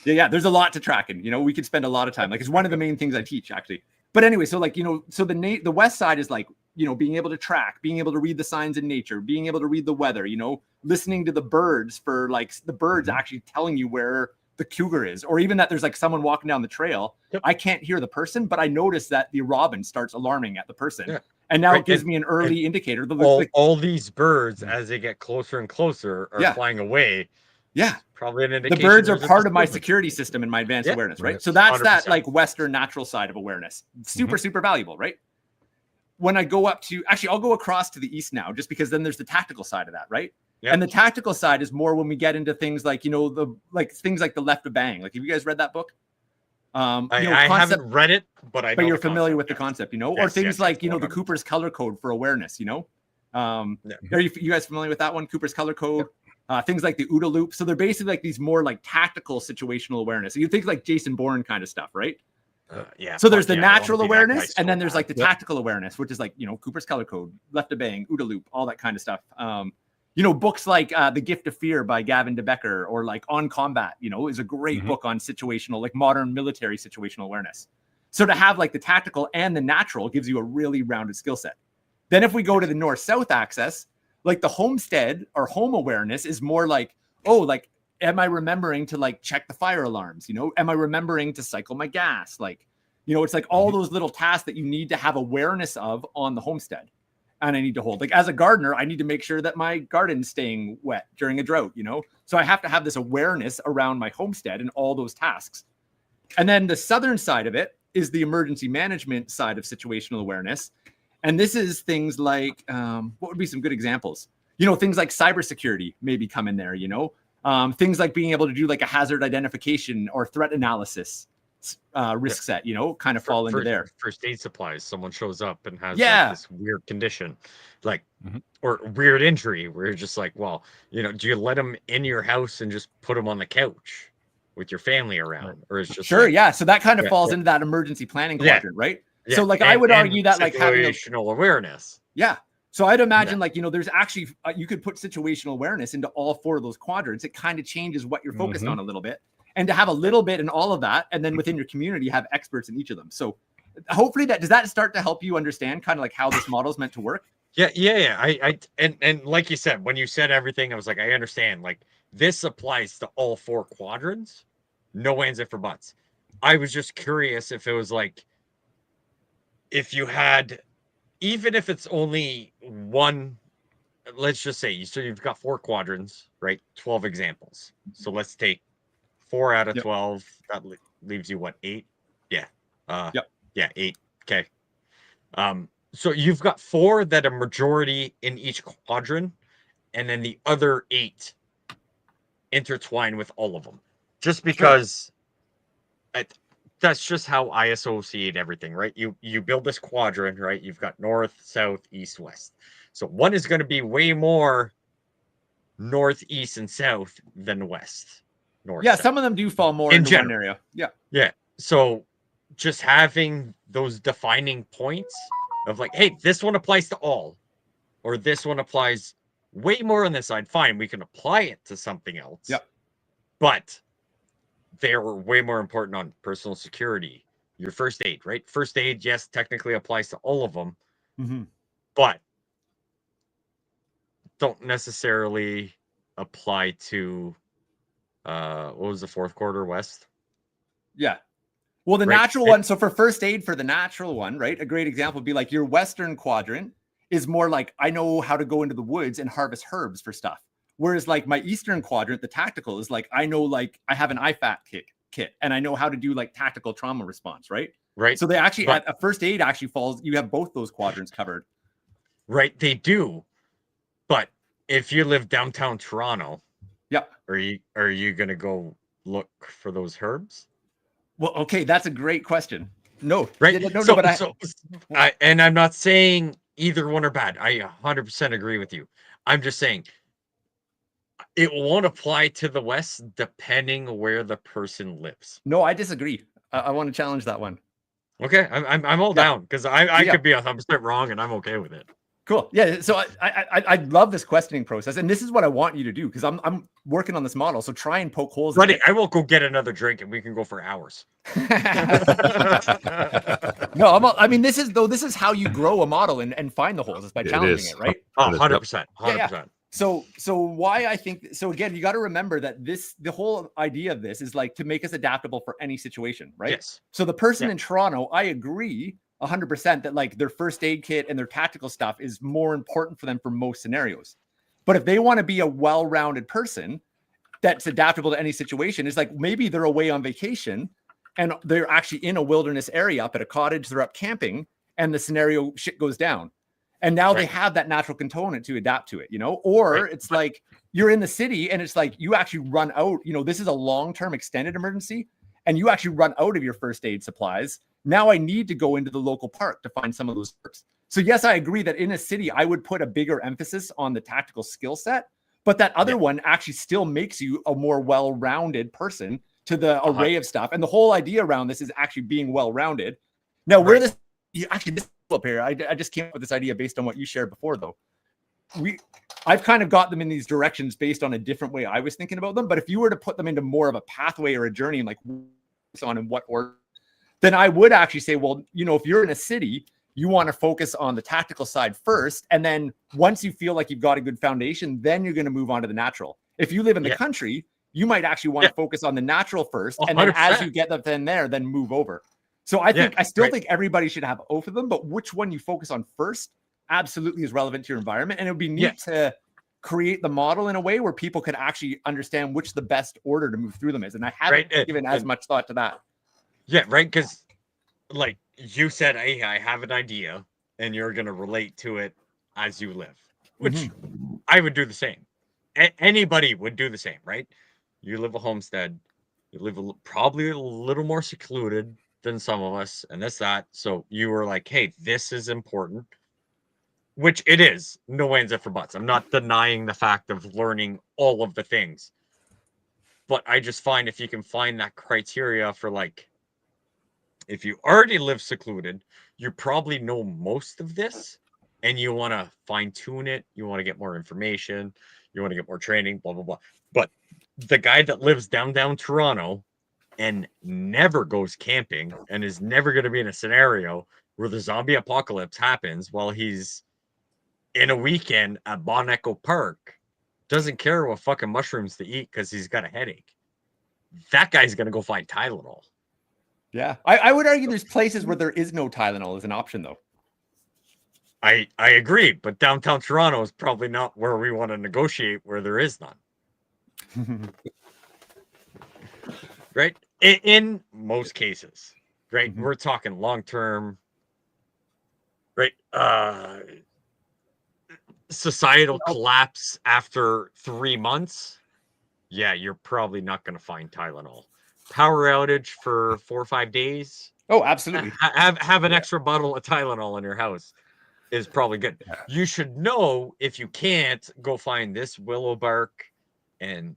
There's a lot to tracking. You know, we could spend a lot of time. Like it's one of the main things I teach actually. But anyway, so like, you know, so the west side is like, you know, being able to track, being able to read the signs in nature, being able to read the weather, you know, listening to the birds for like the birds actually telling you where the cougar is, or even that there's like someone walking down the trail. Yep. I can't hear the person, but I notice that the robin starts alarming at the person. Yeah. And now Right, it gives me an early indicator. All these birds, as they get closer and closer, are flying away. Yeah. Probably an The indication. birds are there's a part of my disturbance. security system and my advanced Yeah. awareness, right? Right. So that's that 100%. like Western natural side of awareness. Super valuable, right? When I go up to, actually, I'll go across to the east now, just because then there's the tactical side of that, right? Yep. And the tactical side is more when we get into things like, you know, things like the Left of Bang. Like, have you guys read that book? I haven't read it, but I know but you're the familiar concept, with the yes. concept, you know, or Yes, things yes, like, yes, you know, the 100%. Cooper's color code for awareness, you know? Yeah. Are you guys familiar with that one? Cooper's color code, things like the OODA loop. So they're basically like these more like tactical situational awareness. So you think like Jason Bourne kind of stuff, right? Yeah. So there's fuck the yeah, I wanna natural be that guy awareness, so and then there's like the Yep. tactical awareness, which is like, you know, Cooper's color code, Left of Bang, OODA loop, all that kind of stuff. You know, books like The Gift of Fear by Gavin de Becker, or like On Combat, you know, is a great book on situational, like modern military situational awareness. So to have like the tactical and the natural gives you a really rounded skill set. Then if we go to the north-south axis, like the homestead or home awareness is more like, oh, like, am I remembering to like check the fire alarms? You know, am I remembering to cycle my gas? Like, you know, it's like all those little tasks that you need to have awareness of on the homestead. And I need to hold, like, as a gardener, I need to make sure that my garden's staying wet during a drought, you know? So I have to have this awareness around my homestead and all those tasks. And then the southern side of it is the emergency management side of situational awareness. And this is things like, what would be some good examples? You know, things like cybersecurity maybe come in there, you know? Things like being able to do like a hazard identification or threat analysis risk set, you know, kind of fall into there. First aid supplies. Someone shows up and has Yeah. like, this weird condition, like, or weird injury, where you're just like, well, you know, do you let them in your house and just put them on the couch with your family around, or it's just Sure, like, yeah. So that kind of Yeah, falls yeah. into that emergency planning Yeah. quadrant, right? Yeah, So like I would argue that like having a, situational awareness. yeah. So I'd imagine like, you know, there's actually, you could put situational awareness into all four of those quadrants. It kind of changes what you're focused on a little bit. And to have a little bit in all of that, and then within your community, have experts in each of them. So hopefully does that start to help you understand kind of like how this model is meant to work? Yeah. And like you said, when you said everything, I was like, I understand. Like, this applies to all four quadrants. No ands, if or buts. I was just curious if it was like, if you had, even if it's only one, let's just say, so you've got four quadrants, right? 12 examples. So let's take 4 out of 12. That leaves you what, 8? Yeah. Yeah, 8. Okay. So you've got 4 that are majority in each quadrant, and then the other 8 intertwine with all of them. Just because that's just how I associate everything, right? You build this quadrant, right? You've got north, south, east, west. So one is going to be way more north, east, and south than west. North, Yeah, south. some of them do fall more into one area. Yeah. Yeah. So just having those defining points of like, hey, this one applies to all, or this one applies way more on this side. Fine, we can apply it to something else. Yeah. But they're way more important on personal security. Your first aid, right? First aid, yes, technically applies to all of them, but don't necessarily apply to what was the fourth quarter west? Yeah. Well, the Right. natural one. So for first aid for the natural one, right? A great example would be like your Western quadrant is more like, I know how to go into the woods and harvest herbs for stuff. Whereas like my Eastern quadrant, the tactical is like, I know, like I have an IFAC kit and I know how to do like tactical trauma response, right? Right. So they actually, at a first aid actually falls, you have both those quadrants covered. Right. They do. But if you live downtown Toronto, are you going to go look for those herbs? Well, okay. That's a great question. No. Right. No, but and I'm not saying either one are bad. I 100% agree with you. I'm just saying, it won't apply to the West depending where the person lives. No, I disagree. I want to challenge that one. Okay, I'm all Yeah. down because I Yeah. could be 100% wrong and I'm okay with it. Cool. Yeah. So I love this questioning process, and this is what I want you to do because I'm working on this model. So try and poke holes in Buddy, it. I will go get another drink and we can go for hours. No, I mean, this is how you grow a model and find the holes is by It challenging is. it, right? Oh, It is, 100%. 100%. Yeah. So why I think so again, you got to remember that the whole idea of this is like to make us adaptable for any situation, right? Yes. So the person Yeah. in Toronto, I agree 100% that like their first aid kit and their tactical stuff is more important for them for most scenarios. But if they want to be a well-rounded person that's adaptable to any situation, it's like maybe they're away on vacation and they're actually in a wilderness area up at a cottage, they're up camping, and the scenario shit goes down. And now they have that natural component to adapt to it, you know? Or it's like you're in the city and it's like you actually run out, you know, this is a long-term extended emergency and you actually run out of your first aid supplies. Now I need to go into the local park to find some of those perks. So yes, I agree that in a city, I would put a bigger emphasis on the tactical skill set, but that other one actually still makes you a more well-rounded person to the array of stuff. And the whole idea around this is actually being well-rounded. Now, where this up here, I just came up with this idea based on what you shared before, though. I've kind of got them in these directions based on a different way I was thinking about them. But if you were to put them into more of a pathway or a journey and like on in what order, then I would actually say, well, you know, if you're in a city, you want to focus on the tactical side first. And then once you feel like you've got a good foundation, then you're going to move on to the natural. If you live in the country, you might actually want to focus on the natural first. 100%. And then as you get them there, then move over. So I think I still think everybody should have both of them, but which one you focus on first absolutely is relevant to your environment. And it would be neat to create the model in a way where people could actually understand which the best order to move through them is. And I haven't given as much thought to that. Yeah, right. Because like you said, hey, I have an idea and you're going to relate to it as you live, which I would do the same. Anybody would do the same, right? You live a homestead, you live probably a little more secluded than some of us and that. So you were like, hey, this is important, which it is. No ands, ifs, or buts. I'm not denying the fact of learning all of the things. But I just find if you can find that criteria for like, if you already live secluded, you probably know most of this and you want to fine tune it. You want to get more information. You want to get more training, blah, blah, blah. But the guy that lives downtown Toronto and never goes camping and is never going to be in a scenario where the zombie apocalypse happens while he's in a weekend at Bon Echo Park, doesn't care what fucking mushrooms to eat because he's got a headache. That guy's going to go find Tylenol. Yeah. I would argue there's places where there is no Tylenol as an option, though. I agree, but downtown Toronto is probably not where we want to negotiate where there is none. Right? In most cases, right? We're talking long-term, right? Societal collapse after 3 months. Yeah, you're probably not going to find Tylenol. Power outage for 4 or 5 days. Oh, absolutely. Have an extra bottle of Tylenol in your house is probably good. Yeah. You should know if you can't go find this willow bark and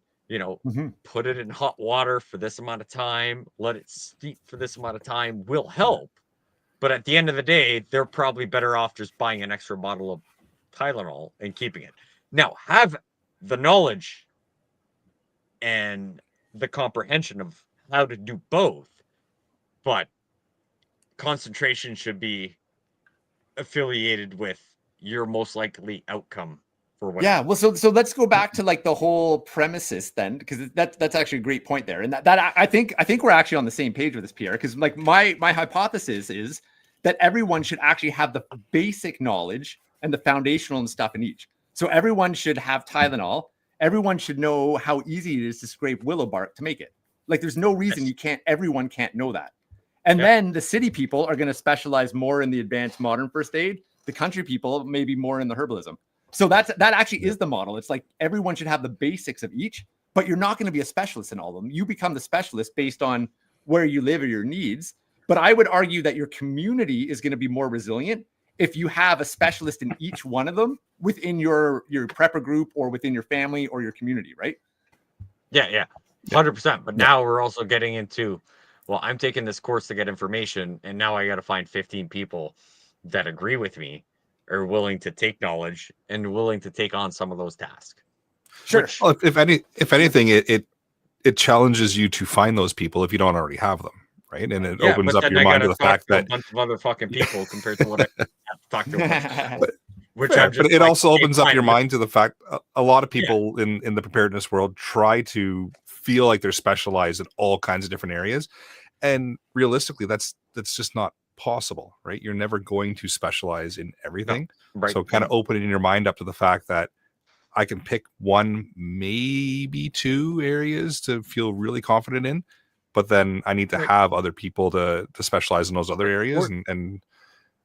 put it in hot water for this amount of time, let it steep for this amount of time will help. But at the end of the day, they're probably better off just buying an extra bottle of Tylenol and keeping it. Now, have the knowledge and the comprehension of how to do both, but concentration should be affiliated with your most likely outcome. Yeah, well, so let's go back to like the whole premises then, because that's actually a great point there, and that I think we're actually on the same page with this, Pierre. Because like my hypothesis is that everyone should actually have the basic knowledge and the foundational and stuff in each. So everyone should have Tylenol. Everyone should know how easy it is to scrape willow bark to make it. Like, there's no reason everyone can't know that. And then the city people are going to specialize more in the advanced modern first aid. The country people maybe more in the herbalism. So that actually is the model. It's like everyone should have the basics of each, but you're not going to be a specialist in all of them. You become the specialist based on where you live or your needs. But I would argue that your community is going to be more resilient if you have a specialist in each one of them within your prepper group or within your family or your community, right? Yeah, 100%. But now we're also getting into, well, I'm taking this course to get information, and now I got to find 15 people that agree with me, are willing to take knowledge and willing to take on some of those tasks. Sure. Which, Well, if anything, it challenges you to find those people if you don't already have them, right? And it opens up your mind to the fact that a bunch of other fucking people compared to what I have to talk to. A bunch of people, which fair, I'm just but it like, also opens up your mind to the fact a lot of Yeah. people in the preparedness world try to feel like they're specialized in all kinds of different areas, and realistically, that's just not possible, right? You're never going to specialize in everything. right. So kind of opening your mind up to the fact that I can pick one, maybe two areas to feel really confident in, but then I need to Right. have other people to specialize in those other areas Or- and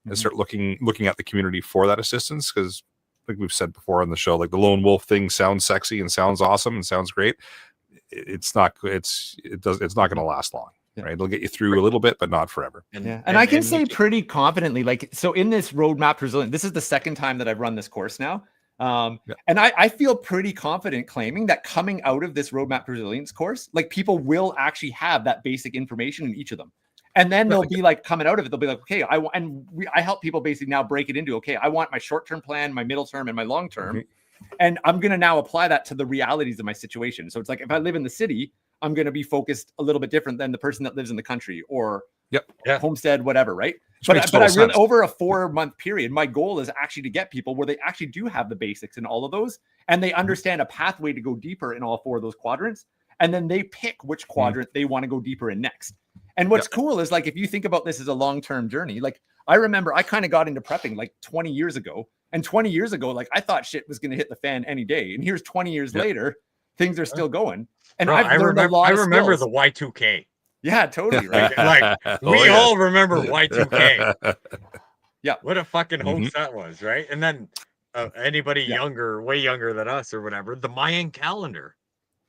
Mhm. start looking at the community for that assistance. Because like we've said before on the show, like the lone wolf thing sounds sexy and sounds awesome and sounds great. It's not going to last long. Yeah. Right? It'll get you through a little bit, but not forever. Yeah. And I can say you pretty confidently, like, so in this roadmap resilience, this is the second time that I've run this course now. And I feel pretty confident claiming that coming out of this roadmap resilience course, like people will actually have that basic information in each of them. And then they'll be like coming out of it, they'll be like, okay, I help people basically now break it into, okay, I want my short-term plan, my middle term, and my long term. And I'm going to now apply that to the realities of my situation. So it's like, if I live in the city, I'm going to be focused a little bit different than the person that lives in the country or homestead, whatever. Right. Which makes total sense. Over a 4-month period, my goal is actually to get people where they actually do have the basics in all of those. And they understand a pathway to go deeper in all 4 of those quadrants. And then they pick which quadrant they want to go deeper in next. And what's cool is, like, if you think about this as a long-term journey, like I remember I kind of got into prepping like 20 years ago. And 20 years ago, like I thought shit was going to hit the fan any day. And here's 20 years later, things are still going. And Bro, I've learned a lot of remember skills. the Y2K. Yeah, totally. Right. Like we all remember Y2K. Yeah. What a fucking hoax that was, right? And then anybody younger, way younger than us or whatever, the Mayan calendar.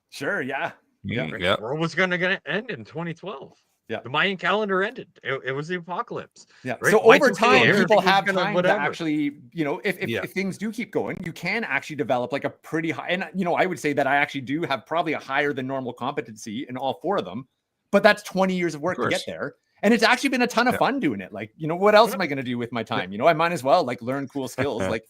Sure. Yeah. The world was going to end in 2012. Yeah. The Mayan calendar ended. It was the apocalypse. Yeah. Right? So over Y2K, time, everything people was have gonna time to whatever. actually, if things do keep going, you can actually develop like a pretty high. And I would say that I actually do have probably a higher than normal competency in all 4 of them. But that's 20 years of work to get there. And it's actually been a ton of fun doing it. Like, what else am I going to do with my time? I might as well like learn cool skills. Like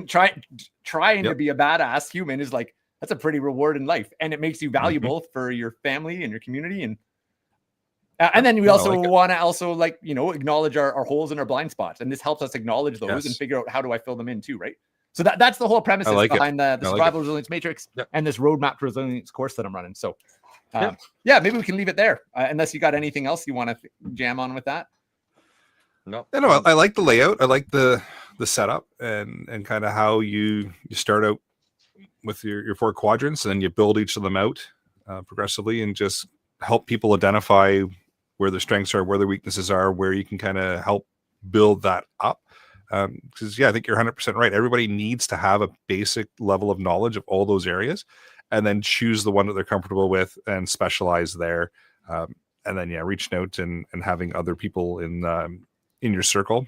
trying to be a badass human is like, that's a pretty reward in life. And it makes you valuable for your family and your community. And then we also want to acknowledge our holes and our blind spots. And this helps us acknowledge those and figure out how do I fill them in too, right? So that's the whole premise behind the survival resilience matrix and this roadmap to resilience course that I'm running. So maybe we can leave it there unless you got anything else you want to jam on with that. No, I like the layout. I like the setup and kind of how you start out with your 4 quadrants and then you build each of them out progressively and just help people identify where their strengths are, where their weaknesses are, where you can kind of help build that up. Because I think you're 100% right. Everybody needs to have a basic level of knowledge of all those areas, and then choose the one that they're comfortable with and specialize there. And then reaching out and having other people in your circle.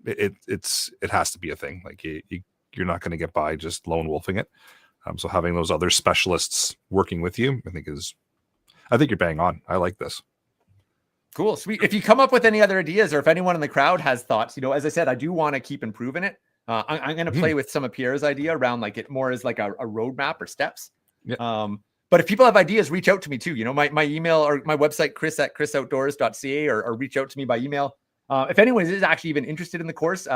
It has to be a thing. Like you're not going to get by just lone wolfing it. So having those other specialists working with you, I think you're bang on. I like this. Cool. Sweet. If you come up with any other ideas or if anyone in the crowd has thoughts, as I said, I do want to keep improving it. I'm going to play with some of Pierre's idea around like it more as like a roadmap or steps. Yeah. But if people have ideas, reach out to me too. My email or my website, chris@chrisoutdoors.ca or reach out to me by email. If anyone is actually even interested in the course,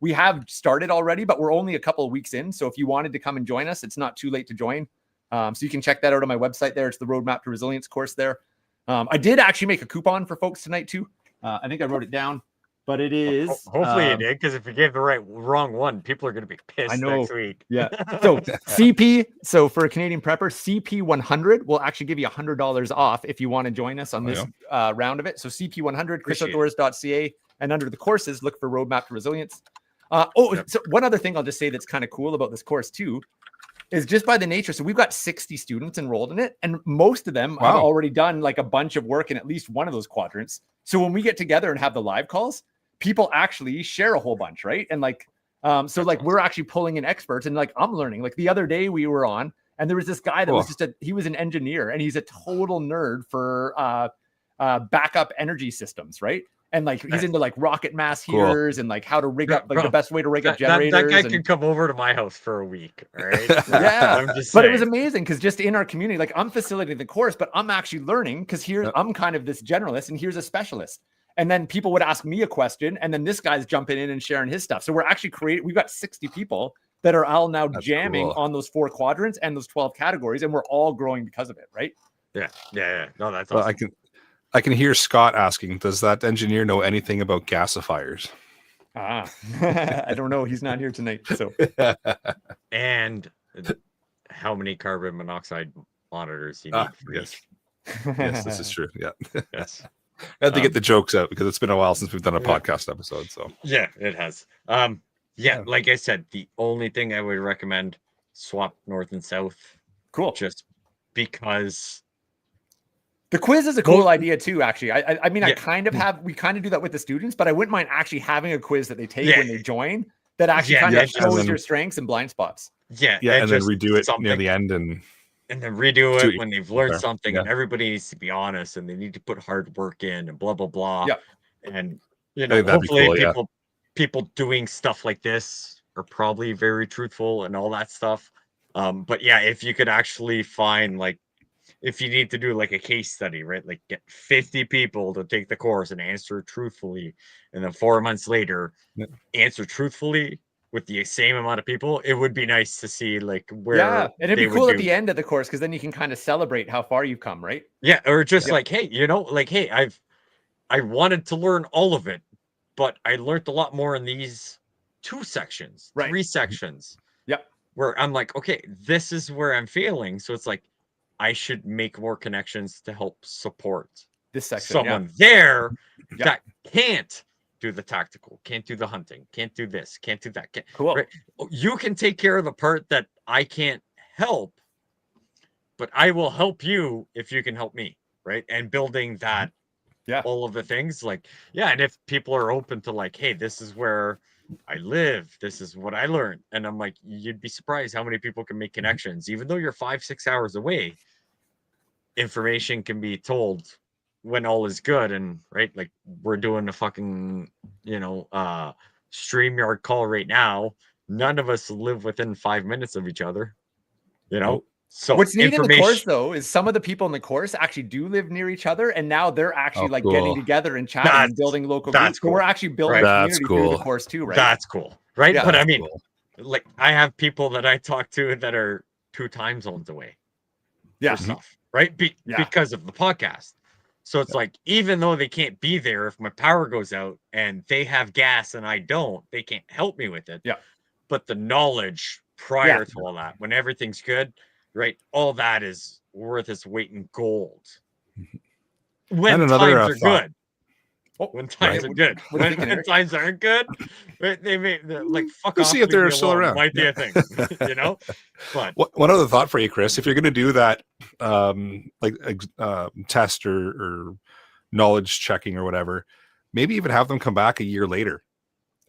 we have started already, but we're only a couple of weeks in. So if you wanted to come and join us, it's not too late to join. So you can check that out on my website there. It's the Roadmap to Resilience course there. I did actually make a coupon for folks tonight too. I think I wrote it down, but it is. Hopefully you did, because if you gave the wrong one, people are going to be pissed next week. Yeah. So CP, so for a Canadian prepper, CP100 will actually give you $100 off if you want to join us on this round of it. So CP100, chrisoutdoors.ca, and under the courses, look for Roadmap to Resilience. So one other thing I'll just say that's kind of cool about this course too is just by the nature. So we've got 60 students enrolled in it, and most of them have already done like a bunch of work in at least one of those quadrants. So when we get together and have the live calls, people actually share a whole bunch, right? And like, so like we're actually pulling in experts, and like I'm learning. Like the other day we were on, and there was this guy that was he was an engineer, and he's a total nerd for backup energy systems, right? And like he's into like rocket mass heaters and like how to rig up like the best way to rig up generators. That guy can come over to my house for a week, all right? Yeah, I'm just but saying. it was amazing because just in our community, like I'm facilitating the course, but I'm actually learning because here I'm kind of this generalist, and here's a specialist. And then people would ask me a question, and then this guy's jumping in and sharing his stuff. So we're actually we've got 60 people that are all now jamming on those 4 quadrants and those 12 categories, and we're all growing because of it, right? Yeah. No, that's awesome. I can hear Scott asking, does that engineer know anything about gasifiers? I don't know. He's not here tonight. So and how many carbon monoxide monitors you need for yes. each. Yes, this is true. Yeah. Yes. I had to get the jokes out because it's been a while since we've done a podcast episode. So yeah, it has. Like I said, the only thing I would recommend, swap north and south. Cool. Just because the quiz is a cool idea too, actually. I mean, we kind of do that with the students, but I wouldn't mind actually having a quiz that they take when they join that actually kind of shows your strengths and blind spots. Yeah, and then redo it near the end and then redo it when they've learned something, and everybody needs to be honest, and they need to put hard work in, and blah blah blah. Yeah, and hopefully people doing stuff like this are probably very truthful and all that stuff. But yeah, if you could actually find like, if you need to do like a case study, right? Like get 50 people to take the course and answer truthfully, and then 4 months later answer truthfully with the same amount of people. It would be nice to see like where and it'd be cool at the end of the course, because then you can kind of celebrate how far you've come, right? Yeah, or just like, hey, I wanted to learn all of it, but I learned a lot more in these 2 sections, 3 sections. Yep. Where I'm like, okay, this is where I'm failing. So it's like, I should make more connections to help support this section. Someone there that can't do the tactical, can't do the hunting, can't do this, can't do that. Cool. Right? You can take care of the part that I can't help, but I will help you if you can help me, right? And building that, all of the things like, and if people are open to like, hey, this is where I live, this is what I learned, and I'm like, you'd be surprised how many people can make connections, even though you're 5-6 hours away. Information can be told when all is good, and right, like we're doing a fucking StreamYard call right now. None of us live within 5 minutes of each other, So what's neat in the course though is some of the people in the course actually do live near each other, and now they're actually getting together and chatting and building local groups. Cool. So we're actually building a community through the course too, right? That's cool, right? But I mean, like I have people that I talk to that are 2 time zones away. For stuff, right? Because of the podcast. So it's like, even though they can't be there, if my power goes out and they have gas and I don't, they can't help me with it. Yeah. But the knowledge prior to all that, when everything's good, right? All that is worth its weight in gold. When times are good. When times are good. When times aren't good, right? They may like fuck off. See if they're still around. Might be a thing, But one other thought for you, Chris, if you're going to do that, test or knowledge checking or whatever, maybe even have them come back a year later.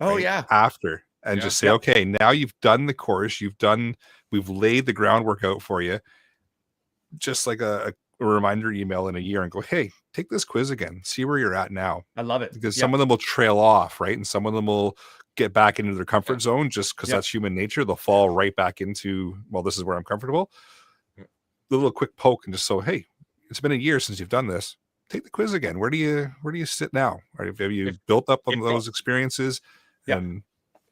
After and just say, okay, now you've done the course, we've laid the groundwork out for you. Just like a reminder email in a year and go, hey, take this quiz again, see where you're at now. I love it, because some of them will trail off, right? And some of them will get back into their comfort zone just because that's human nature. They'll fall right back into, well, this is where I'm comfortable. A little quick poke and just so, hey, it's been a year since you've done this. Take the quiz again. Where do you sit now? Or have you built up on those experiences? And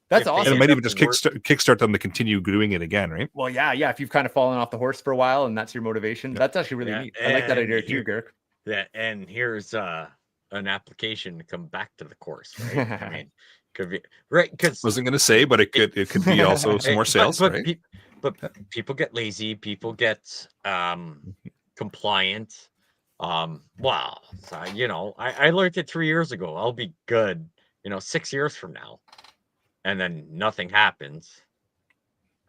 that's awesome. And it might even just kickstart them to continue doing it again, right? Well, if you've kind of fallen off the horse for a while and that's your motivation, that's actually really neat. I like that idea too, Garrick. Yeah, and here's an application to come back to the course, right? I mean, could be right because wasn't going to say, but it could be also some more sales, right? But people get lazy, people get compliant. Wow, so, I learned it 3 years ago. I'll be good, 6 years from now, and then nothing happens.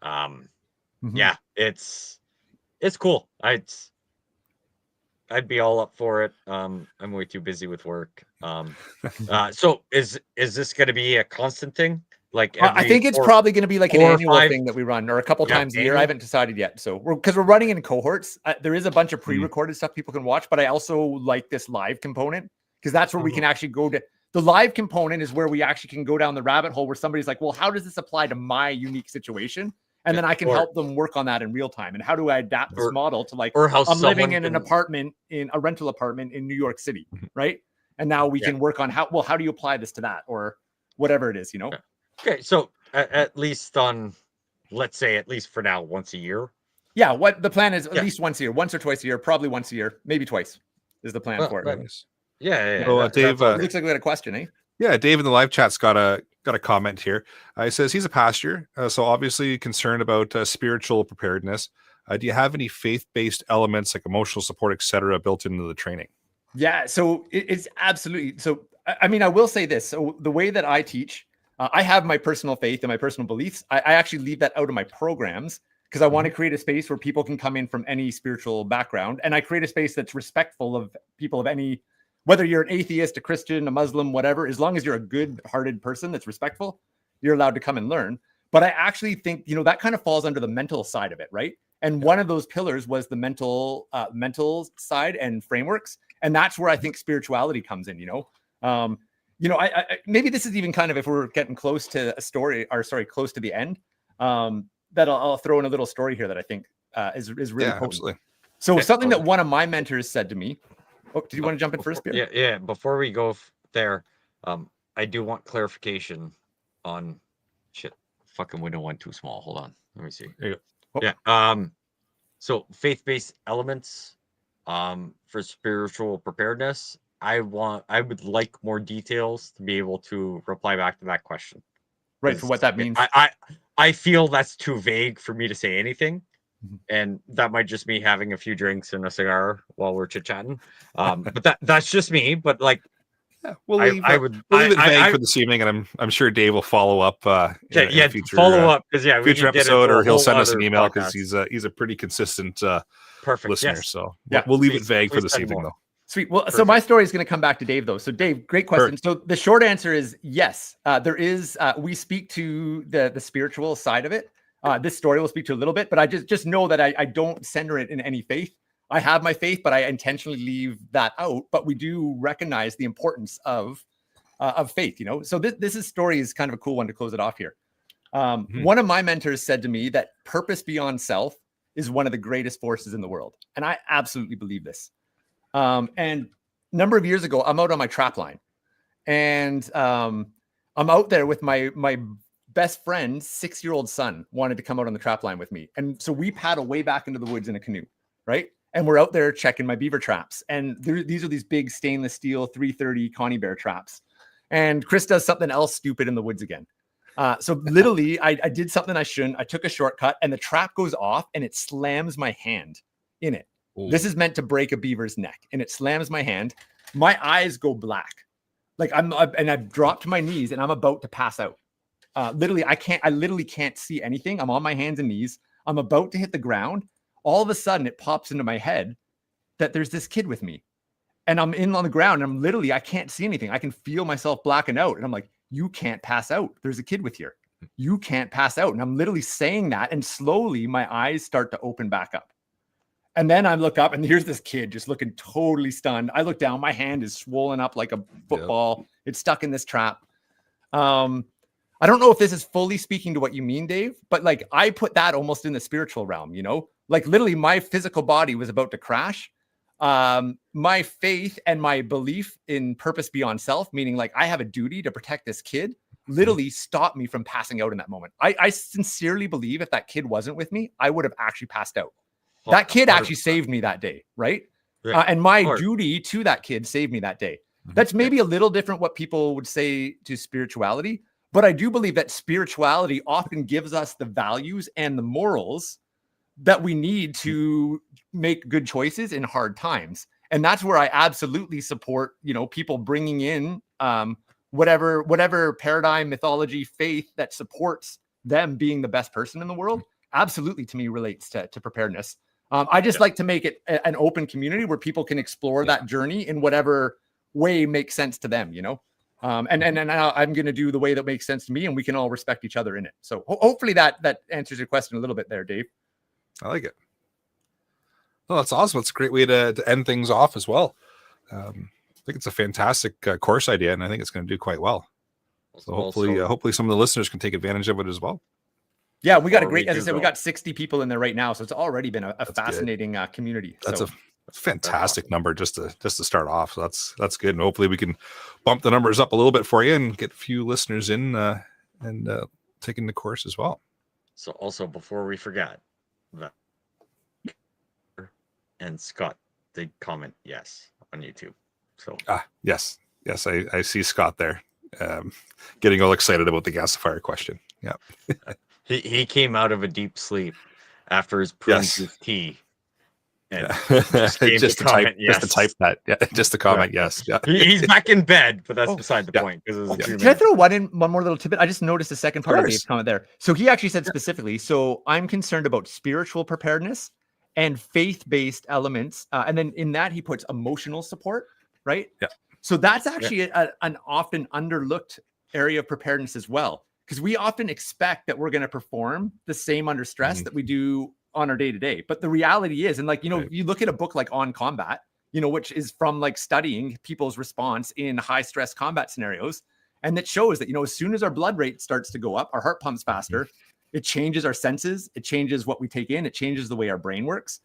Yeah, it's cool. I'd be all up for it. I'm way too busy with work. So is this going to be a constant thing? Like I every think it's probably going to be like an 4 or annual 5 thing that we run, or a couple Yeah, times a year. I annual? haven't decided yet. So because we're running in cohorts, there is a bunch of Mm. pre-recorded stuff people can watch, but I also like this live component because that's where we Oh. can actually go to. The live component is where we actually can go down the rabbit hole where somebody's like, well, how does this apply to my unique situation? And Yeah, then I can or- help them work on that in real time. And how do I adapt this Or- model to, like, Or how I'm living someone in an can- apartment, in a rental apartment in New York City, Mhm. right? And now we Yeah. can work on how do you apply this to that, or whatever it is, you know? Yeah. Okay, so at least let's say at least for now, once a year. Yeah, what the plan is, at Yeah. least once a year, once or twice a year, probably once a year, maybe twice is the plan Well, for it. but- Nice. Yeah. So, that- Dave, that's all It looks like we had a question, eh? Yeah, Dave in the live chat's got a comment here. He says he's a pastor, so obviously concerned about spiritual preparedness. Do you have any faith-based elements like emotional support, etc., built into the training? Yeah, so it's absolutely. So I mean, I will say this. So the way that I teach, I have my personal faith and my personal beliefs. I actually leave that out of my programs because I want to create a space where people can come in from any spiritual background, and I create a space that's respectful of people of any, whether you're an atheist, a Christian, a Muslim, whatever. As long as you're a good-hearted person that's respectful, you're allowed to come and learn. But I actually think, you know, that kind of falls under the mental side of it, right? And one of those pillars was the mental side and frameworks. And that's where I think spirituality comes in, you know. I maybe this is even kind of, if we're getting close to a story, or sorry, close to the end, that I'll throw in a little story here that I think is really potent. Absolutely. So Okay, something that okay. one of my mentors said to me. Oh, did you want to jump in first, Pierre? Yeah. Before we go there, I do want clarification on shit. Fucking window went too small. Hold on. Let me see. There you go. Yeah. So faith-based elements, for spiritual preparedness. I would like more details to be able to reply back to that question. Right, for what that means. I feel that's too vague for me to say anything. Mhm. And that might just me having a few drinks and a cigar while we're chit-chatting. But that's just me. But like, Yeah, we'll I leave, would we'll leave it I- vague I- for this evening, and I'm sure Dave will follow up in a future, follow up, because we future can get episode, into a or he'll whole send us an other email because podcast. he's a pretty consistent Perfect. listener. Yes. So Yeah, we'll leave it please- vague for please this send evening, more. though. Sweet. Well, so my story is going to come back to Dave, though. So Dave, great question. So the short answer is yes. There is. We speak to the spiritual side of it. This story will speak to a little bit, but I just know that I don't center it in any faith. I have my faith, but I intentionally leave that out. But we do recognize the importance of faith. You know. So this story is kind of a cool one to close it off here. One of my mentors said to me that purpose beyond self is one of the greatest forces in the world, and I absolutely believe this. And a number of years ago, I'm out on my trap line, and I'm out there with my best friend's 6-year-old son wanted to come out on the trap line with me. And so we paddle way back into the woods in a canoe, right? And we're out there checking my beaver traps. And these are these big stainless steel 330 Connie Bear traps. And Chris does something else stupid in the woods again. So literally, I did something I shouldn't. I took a shortcut, and the trap goes off, and it slams my hand in it. Ooh. This is meant to break a beaver's neck, and it slams my hand. My eyes go black. Like I've dropped to my knees, and I'm about to pass out. Literally, I literally can't see anything. I'm on my hands and knees. I'm about to hit the ground. All of a sudden, it pops into my head that there's this kid with me, and I'm in on the ground. And I'm literally, I can't see anything. I can feel myself blacking out, and I'm like, "You can't pass out. There's a kid with you. You can't pass out." And I'm literally saying that, and slowly my eyes start to open back up. And then I look up, and here's this kid just looking totally stunned. I look down, my hand is swollen up like a football. Yep. It's stuck in this trap. I don't know if this is fully speaking to what you mean, Dave, but like I put that almost in the spiritual realm, you know, like literally my physical body was about to crash. My faith and my belief in purpose beyond self, meaning like I have a duty to protect this kid, literally stopped me from passing out in that moment. I sincerely believe if that kid wasn't with me, I would have actually passed out. That kid actually saved me that day, right? Yeah. And my duty to that kid saved me that day. That's maybe a little different what people would say to spirituality, but I do believe that spirituality often gives us the values and the morals that we need to make good choices in hard times. And that's where I absolutely support, you know, people bringing in whatever paradigm, mythology, faith that supports them being the best person in the world. Absolutely, to me, relates to preparedness. I just like to make it an open community where people can explore that journey in whatever way makes sense to them, you know? And I'm going to do the way that makes sense to me, and we can all respect each other in it. So hopefully that answers your question a little bit there, Dave. I like it. Well, that's awesome. It's a great way to end things off as well. I think it's a fantastic course idea, and I think it's going to do quite well. So hopefully some of the listeners can take advantage of it as well. Yeah, we got a great, as I said, we got 60 people in there right now. So it's already been a fascinating community. That's a fantastic number just to start off. So that's good. And hopefully we can bump the numbers up a little bit for you and get a few listeners in and taking the course as well. So also, before we forget, that and Scott did comment yes on YouTube. So yes, I see Scott there, getting all excited about the gasifier question. Yeah. He came out of a deep sleep after his prunes with tea. And just to type that. Yeah, just to comment yes. Yeah. He's back in bed, but that's beside the point. Can I throw one more little tidbit? I just noticed the second part of Dave's comment there. So he actually said specifically, so I'm concerned about spiritual preparedness and faith-based elements. And then in that, he puts emotional support, right? Yeah. So that's actually an often underlooked area of preparedness as well. Because we often expect that we're going to perform the same under stress that we do on our day-to-day. But the reality is, and like, you know, you look at a book like On Combat, you know, which is from like studying people's response in high stress combat scenarios. And that shows that, you know, as soon as our blood rate starts to go up, our heart pumps faster, it changes our senses, it changes what we take in, it changes the way our brain works.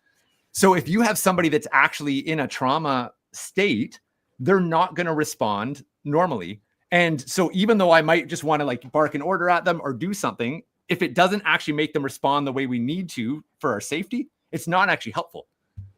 So if you have somebody that's actually in a trauma state, they're not going to respond normally. And so even though I might just want to like bark an order at them or do something, if it doesn't actually make them respond the way we need to for our safety, it's not actually helpful.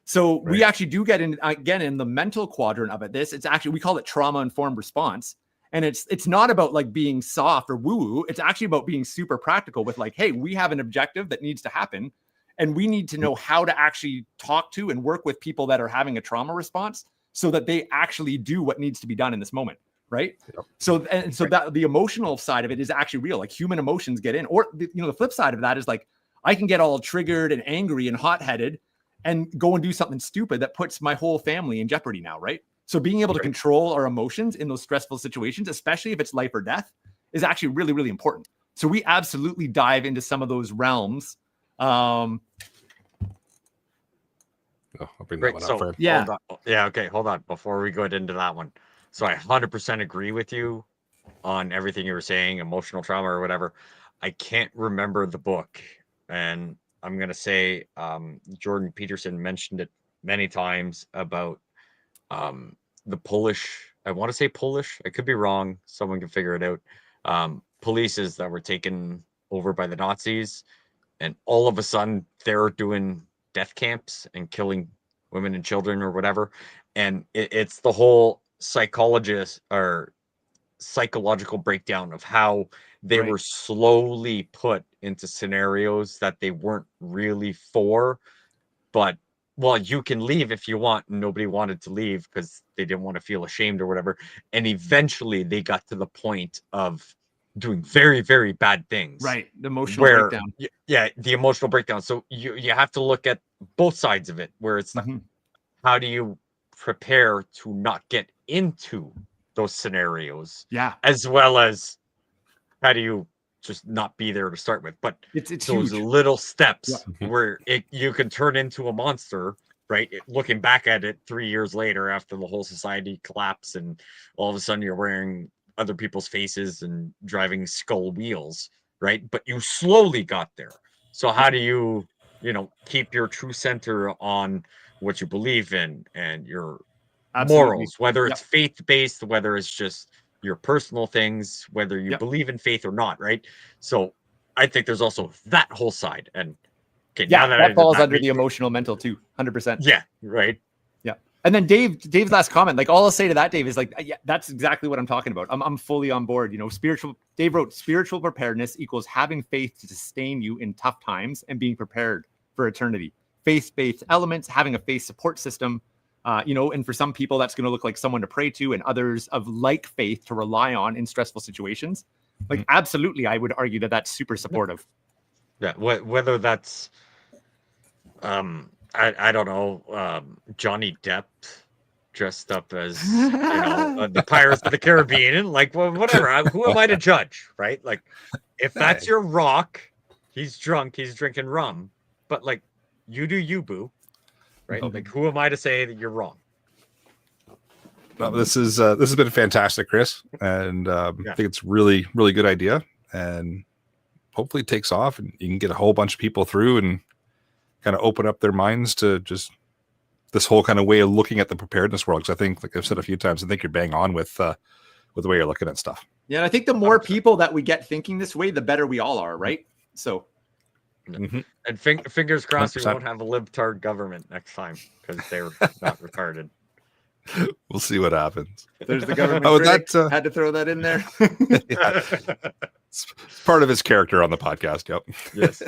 So we actually do get in, again, in the mental quadrant of it. It's actually, we call it trauma-informed response. And it's not about like being soft or woo-woo. It's actually about being super practical with like, hey, we have an objective that needs to happen. And we need to know how to actually talk to and work with people that are having a trauma response so that they actually do what needs to be done in this moment. Right. Yep. So that the emotional side of it is actually real. Like human emotions get in, or you know, the flip side of that is like I can get all triggered and angry and hot-headed and go and do something stupid that puts my whole family in jeopardy now. Right. So being able to control our emotions in those stressful situations, especially if it's life or death, is actually really, really important. So we absolutely dive into some of those realms. I'll bring that one up for him. Yeah. Okay. Hold on. Before we go into that one. So I 100% agree with you on everything you were saying, emotional trauma or whatever. I can't remember the book. And I'm going to say Jordan Peterson mentioned it many times about the Polish, I want to say Polish. I could be wrong. Someone can figure it out. Polices that were taken over by the Nazis. And all of a sudden they're doing death camps and killing women and children or whatever. And it's the whole psychological breakdown of how they were slowly put into scenarios that they weren't really for, but well, you can leave if you want. Nobody wanted to leave because they didn't want to feel ashamed or whatever. And eventually they got to the point of doing very, very bad things. Right. The emotional breakdown. Yeah, the emotional breakdown. So you have to look at both sides of it, where it's like, how do you prepare to not get into those scenarios, as well as how do you just not be there to start with? But it's those huge. little steps where you can turn into a monster, right? Looking back at it 3 years later after the whole society collapsed and all of a sudden you're wearing other people's faces and driving skull wheels, right? But you slowly got there. So how do you keep your true center on what you believe in and your morals, whether it's faith-based, whether it's just your personal things, whether you believe in faith or not, right? So I think there's also that whole side. And that falls under the emotional mental too, 100%. Yeah, right. Yeah. And then Dave's last comment, like all I'll say to that, Dave, is like, yeah, that's exactly what I'm talking about. I'm fully on board. You know, Dave wrote spiritual preparedness equals having faith to sustain you in tough times and being prepared for eternity. Faith-based elements, having a faith support system, and for some people that's going to look like someone to pray to, and others of like faith to rely on in stressful situations. Like, absolutely, I would argue that that's super supportive. Yeah, whether that's I don't know, Johnny Depp dressed up as the Pirates of the Caribbean, like, well, whatever. Who am I to judge, right? Like, if that's your Rock, he's drunk, he's drinking rum, but like, you do you, boo, right? Like, who am I to say that you're wrong? No, this has been fantastic, Chris, and I think it's really good idea, and hopefully it takes off, and you can get a whole bunch of people through and kind of open up their minds to just this whole kind of way of looking at the preparedness world. Because I think, like I've said a few times, I think you're bang on with the way you're looking at stuff. Yeah, and I think the more people that we get thinking this way, the better we all are, right? So, and fingers crossed 100%. we won't have a libtard government next time because they're not retarded. We'll see what happens. There's the government. That had to throw that in there. Yeah. It's part of his character on the podcast. Yep. Yes.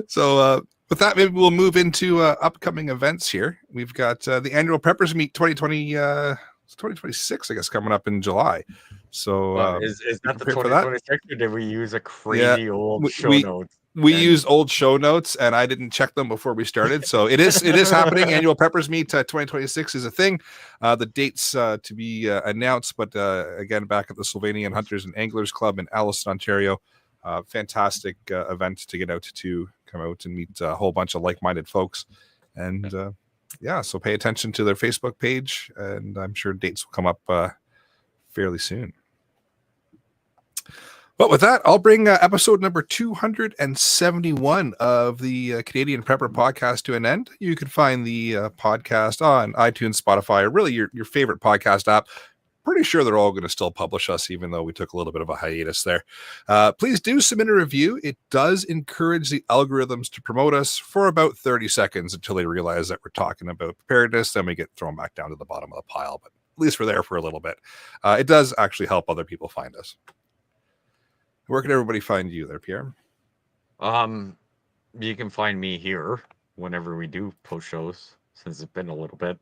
So with that, maybe we'll move into upcoming events here. We've got the annual Preppers Meet 2026, I guess, coming up in July. So is that the 2026, or did we use a crazy old show notes? We used old show notes, and I didn't check them before we started. So it is happening. Annual Preppers Meet 2026 is a thing. The dates to be announced, but again, back at the Sylvanian Hunters and Anglers Club in Alliston, Ontario. Fantastic event to get out to come out and meet a whole bunch of like-minded folks. And so pay attention to their Facebook page, and I'm sure dates will come up fairly soon. But with that, I'll bring episode number 271 of the Canadian Prepper Podcast to an end. You can find the podcast on iTunes, Spotify, or really your favorite podcast app. Pretty sure they're all going to still publish us, even though we took a little bit of a hiatus there. Please do submit a review. It does encourage the algorithms to promote us for about 30 seconds until they realize that we're talking about preparedness. Then we get thrown back down to the bottom of the pile. But at least we're there for a little bit. It does actually help other people find us. Where can everybody find you there, Pierre? You can find me here whenever we do post shows, since it's been a little bit.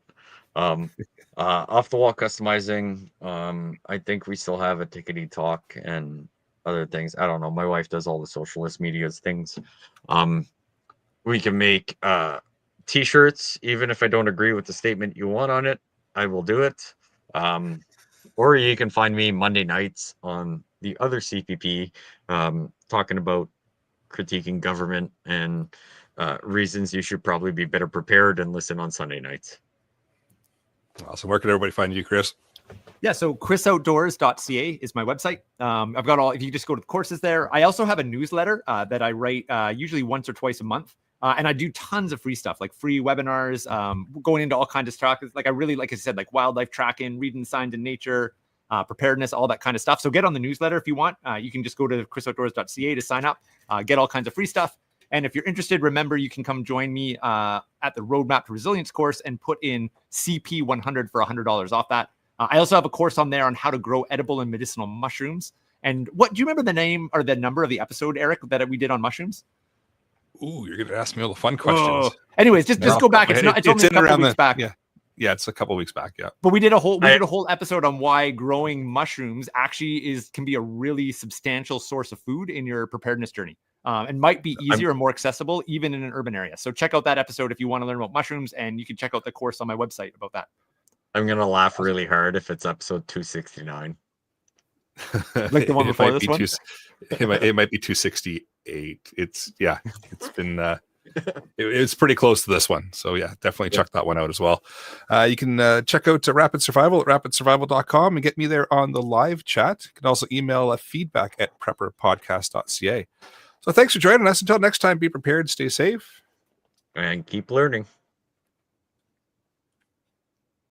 Off the wall customizing. I think we still have a tickety talk and other things. I don't know. My wife does all the socialist media things. We can make t-shirts, even if I don't agree with the statement you want on it, I will do it. Or you can find me Monday nights on the other CPP, talking about critiquing government and reasons you should probably be better prepared and listen on Sunday nights. Awesome. Where can everybody find you, Chris? Yeah, so chrisoutdoors.ca is my website. I've got if you just go to the courses there. I also have a newsletter that I write usually once or twice a month. And I do tons of free stuff, like free webinars, going into all kinds of stuff. Like I said, like wildlife tracking, reading signs in nature, preparedness, all that kind of stuff. So get on the newsletter if you want. You can just go to chrisoutdoors.ca to sign up, get all kinds of free stuff. And if you're interested, remember, you can come join me at the Roadmap to Resilience course and put in CP100 for $100 off that. I also have a course on there on how to grow edible and medicinal mushrooms. And do you remember the name or the number of the episode, Eric, that we did on mushrooms? Ooh, you're going to ask me all the fun questions. Oh. Anyways, just go back. It's only a couple weeks back. Yeah, it's a couple weeks back. Yeah, but we did a whole episode on why growing mushrooms actually can be a really substantial source of food in your preparedness journey, and might be easier and more accessible even in an urban area. So check out that episode if you want to learn about mushrooms, and you can check out the course on my website about that. I'm gonna laugh really hard if it's episode 269. Like the one before this one. It might be 268. It's been it's pretty close to this one. So yeah, definitely check that one out as well. You can check out Rapid Survival at rapidsurvival.com and get me there on the live chat. You can also email feedback at prepperpodcast.ca. So thanks for joining us. Until next time, be prepared, stay safe, and keep learning.